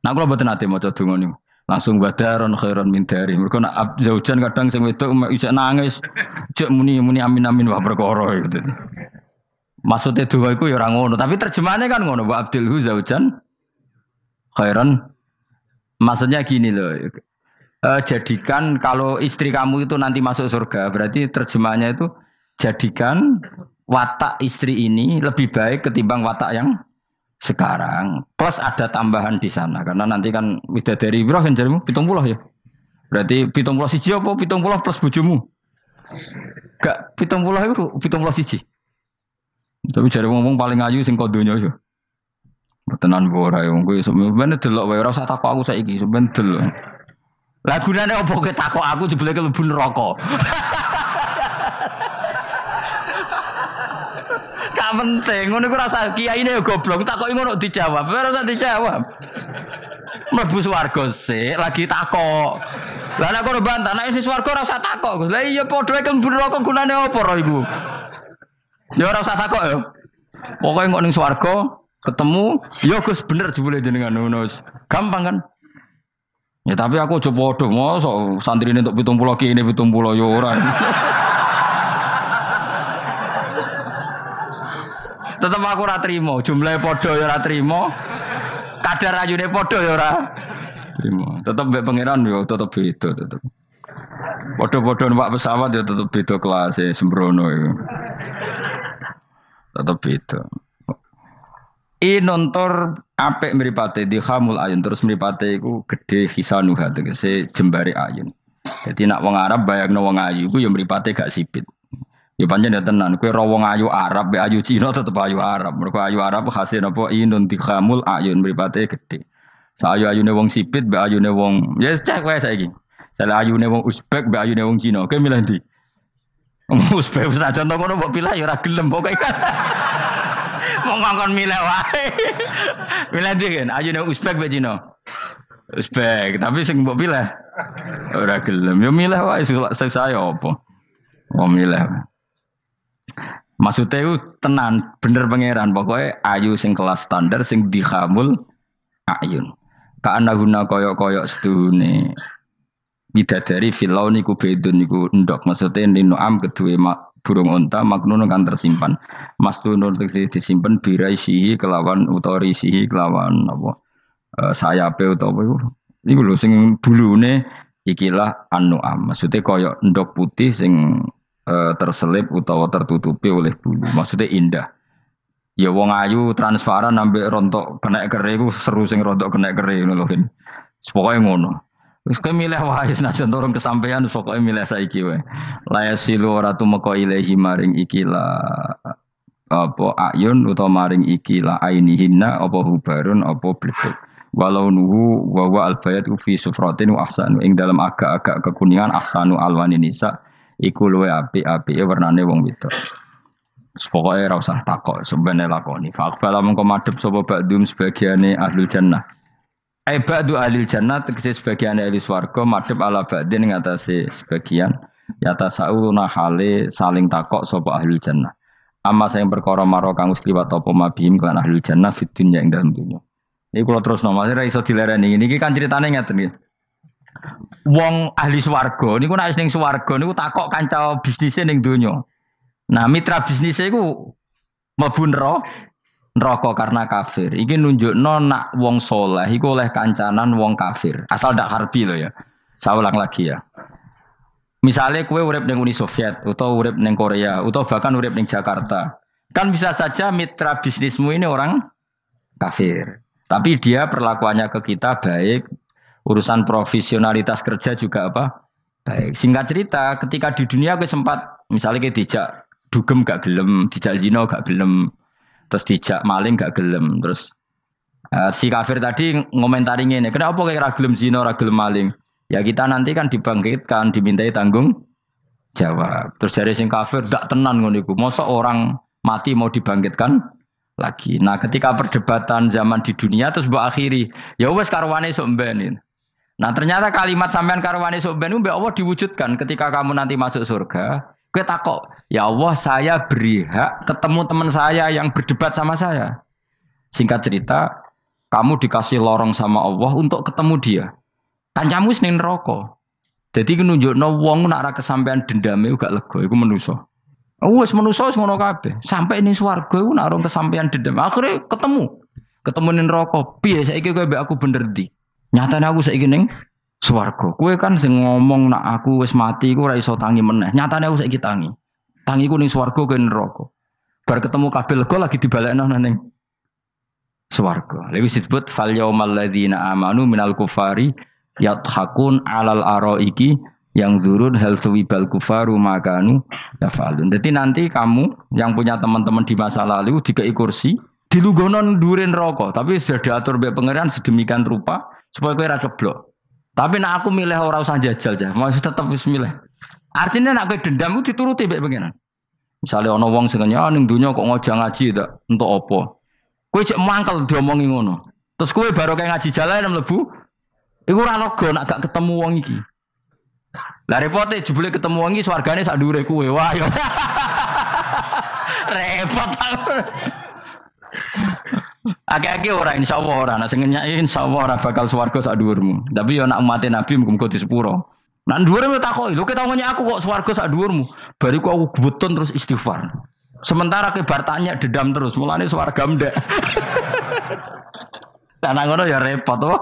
Nah kula mboten ate maca donga niku. Langsung badaron khairon min dari. Mergo nak zaujan kadang sing wedok isih nangis. Cek muni amin amin wah perkara gitu. Maksudnya donga iku ya ora ngono, tapi terjemahane kan ngono, wa abdilhu zaujan khairon. Maksudnya gini loh. jadikan kalau istri kamu itu nanti masuk surga, berarti terjemahnya itu jadikan watak istri ini lebih baik ketimbang watak yang sekarang. Plus ada tambahan di sana karena nanti kan widadari Ibrahim jarimu 70 ya. Berarti 70 siji apa 70 plus bojomu? Gak 70 itu 70 siji. Tapi jare ngomong paling ayu sing kodonya yo. Tenan ora yo kowe sebenarnya delok wae ora usah takok aku saiki sebenarnya delok. Lah gunane opo kowe takok aku jebule mlebu neraka. Gak penting ngono iku rasa kiyaine yo goblok takoki ngono dijawab. Ora usah dijawab. Mlebu swarga sik lagi takok. Lah nek kono bantah nek sing swarga ora usah takok. Lah iya padha iku mlebu neraka gunane opo ora iku? Ya ora usah takok ya. Pokoke kok ning swarga ketemu, ya Gus bener jebule jenengan ngono. Gampang kan? Ya tapi aku aja padha mosok santrine entuk 70 ki ini 70 ya ora. Tetep aku ora trimo, jumlahe padha ya ora trimo. Kadar ayune padha ya ora trimo. Tetep mbek pangeran ya tetep beda tetep. Padha-padha numpak pesawat ya tetep beda kelas e sembrono iku. Tetep beda. Nontor apik mripate dihamul ayun terus mripate iku gedhe hisanuha tegese jembare ayun. Dadi nak wong Arab bayangno wong ayu iku ya mripate gak sipit. Ya pancen ya tenan, kowe ro wong ayu Arab be ayu Cina tetep ayu Arab. Mergo ayu Arab hasil napa inun dihamul ayun mripate gedhe. Sa ayu-ayune wong sipit be ayune wong ya cek wae saiki. Sale ayune wong Uzbek be ayune wong Cina, kowe milih ndi? Uzbek senajan to ngono mbok pilih ya ora gelem pokoke. Wong ngongkon milih wae. Milih ndi kan? Ayune Uzbek be Cina. Uzbek, tapi sing mbok pilih ora gelem. Ya milih wae saya apa? Oh milih. Maksudnya itu tenan bener pangeran pokoknya ayu sing kelas standar sing dihamul ayun. Kaana guna koyok-koyok seduhune bidadari filau niku bedun niku endok maksudnya ninuam kedue burung unta maknun kan tersimpan. Mastunun disimpan biraisihi kelawan utorisihi kelawan apa sayape utawa iku lho sing bulune ikilah anuam. Maksudnya koyok endok putih sing terselip utawa tertutupi oleh bulu. Maksudnya indah. Ya wong ayu transparan ambek rontok kena kere iku seru sing rontok kena kere ngono lho. Pokoke ngono. Wis kowe milih wae senajan turun kesampaian pokoke milih saiki wae. La yasilu ora tumeka ilahi maring ikila apa ayun utawa maring ikila ainihinna apa hubarun apa bletuk. Walau nuhu wa wa albayatu fi sufratin wa ahsanu ing dalam agak-agak kekuningan ahsanu alwani nisa iku luwe apik-apike warnane wong wedok. Pokoke ora usah takok, sembene lakoni. Faqbala mengko madhep sapa ba'dum sebagiane ahlul jannah. Ba'du ahlil jannah tegese sebagiane ahli swarga madhep ala ba'din ing atase sebagian yata sauna hale saling takok sapa ahlul jannah. Amma sing perkara maro kang wis liwat apa mabihim kan ahlul jannah fid dunya ing dalem dunya. Iki kula terusno Mas ora iso dilereni. Niki kan critane ngeten iki. Wong ahli swarga niku nek ning swarga niku takok kanca bisnise ning donya. Nah, mitra bisnise iku mlebu neraka karena kafir. Iki nunjukno nak wong saleh iku oleh kancanan wong kafir. Asal ndak harbi lho ya. Saya ulang lagi ya. Misalnya kowe urip ning Uni Soviet utawa urip ning Korea utawa bahkan urip ning Jakarta. Kan bisa saja mitra bisnismu ini orang kafir. Tapi dia perlakuannya ke kita baik. Urusan profesionalitas kerja juga apa? Baik. Singkat cerita, ketika di dunia aku sempat misalnya kita dijak dugem gak gelem, dijak zina gak gelem, terus dijak maling gak gelem, terus si kafir tadi ngomentari ngene, kenapa kayak ra gelem zina, ra gelem maling? Ya kita nanti kan dibangkitkan, dimintai tanggung jawab. Terus dari sing kafir ndak tenan ngono iku. Mosok orang mati mau dibangkitkan lagi. Nah, ketika perdebatan zaman di dunia terus mbok akhiri, ya wis karwane sok mben. Nah ternyata kalimat sampean karwane soben mbak Allah diwujudkan ketika kamu nanti masuk surga. Kowe takok, ya Allah saya beri hak ketemu teman saya yang berdebat sama saya. Singkat cerita, kamu dikasih lorong sama Allah untuk ketemu dia. Kancamu ning neraka. Jadi nunjukno wong nak ra kesampean dendame gak lega, iku menungso. Wis menungso wis ngono kabeh. Sampai ning swarga iku nak ora kesampean dendam. Akhire ketemu ning neraka. Piye saiki kowe mbek aku bener ndi? Nyatane aku saiki ning swarga. Kowe kan sing ngomong nak aku wis mati iku ora iso tangi meneh. Nyatane aku saiki tangi. Tangiku ning swarga kowe neraka. Bar ketemu kabeh lega lagi dibalekno ning swarga. Lha wis disebut fal yaumal ladzina amanu minal kufari yadhakun alal araiki yang zurun hal suwibal kufaru makanu yafalun. Jadi nanti kamu yang punya teman-teman di masa lalu dikei kursi dilunggono ndurin rokok, tapi sudah diatur mbek pangeran sedemikian rupa supaya kowe ora ceblok. Tapi nek aku milih ora usah jajal ya, masih tetep wis milih. Artinya nek kowe dendam ku dituruti mbek pangeran. Misale ana wong sing ning donya kok ngojang ngaji tak entuk apa. Kowe cek mangkel diomongi ngono. Terus kowe baru kayak ngaji jalan mlebu iku ora lega nek gak ketemu wong iki. Lah repote jebule ketemu wong iki swargane sak dhuwure kowe. Wah yo. Repot. Akeh-akeh ora insyaallah ora nek sing nyai insyaallah ora bakal swarga sak dhuwurmu. Tapi yo nek umat Nabi muga-muga disepuro. Nek dhuwure takoki, lho ketemu aku kok swarga sak dhuwurmu. Bariku aku gebetun terus istighfar. Sementara ke bar tanya dedam terus, mulane swarga ndek. Lah ngono ya repot to.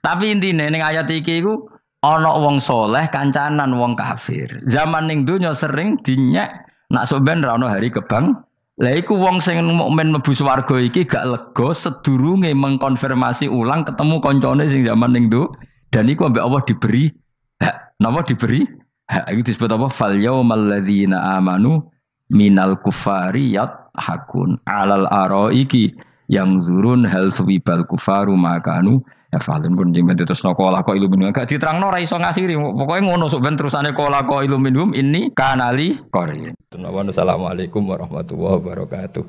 Tapi intine ning ayat iki iku ana wong soleh kancanan wong kafir. Zaman ning donya sering dinyek nak sampean ra ono hari kebang. Lah iku wong sing mukmin mlebu swarga iki gak lega sedurunge mengkonfirmasi ulang ketemu koncone sing zaman ning do dan iku ambek Allah diberi hak. Napa diberi? Hak iki disebut apa? Fal yaumal ladzina amanu minal kufari yadhakun alal araiki yang zurun hal suwibal kufaru makanu ya falen pun jeng terus nokola ko iluminum gak diterangno ora iso ngakhiri pokoke ngono sok ben terusane kola ko iluminum ini kanali korin. Assalamualaikum warahmatullahi wabarakatuh.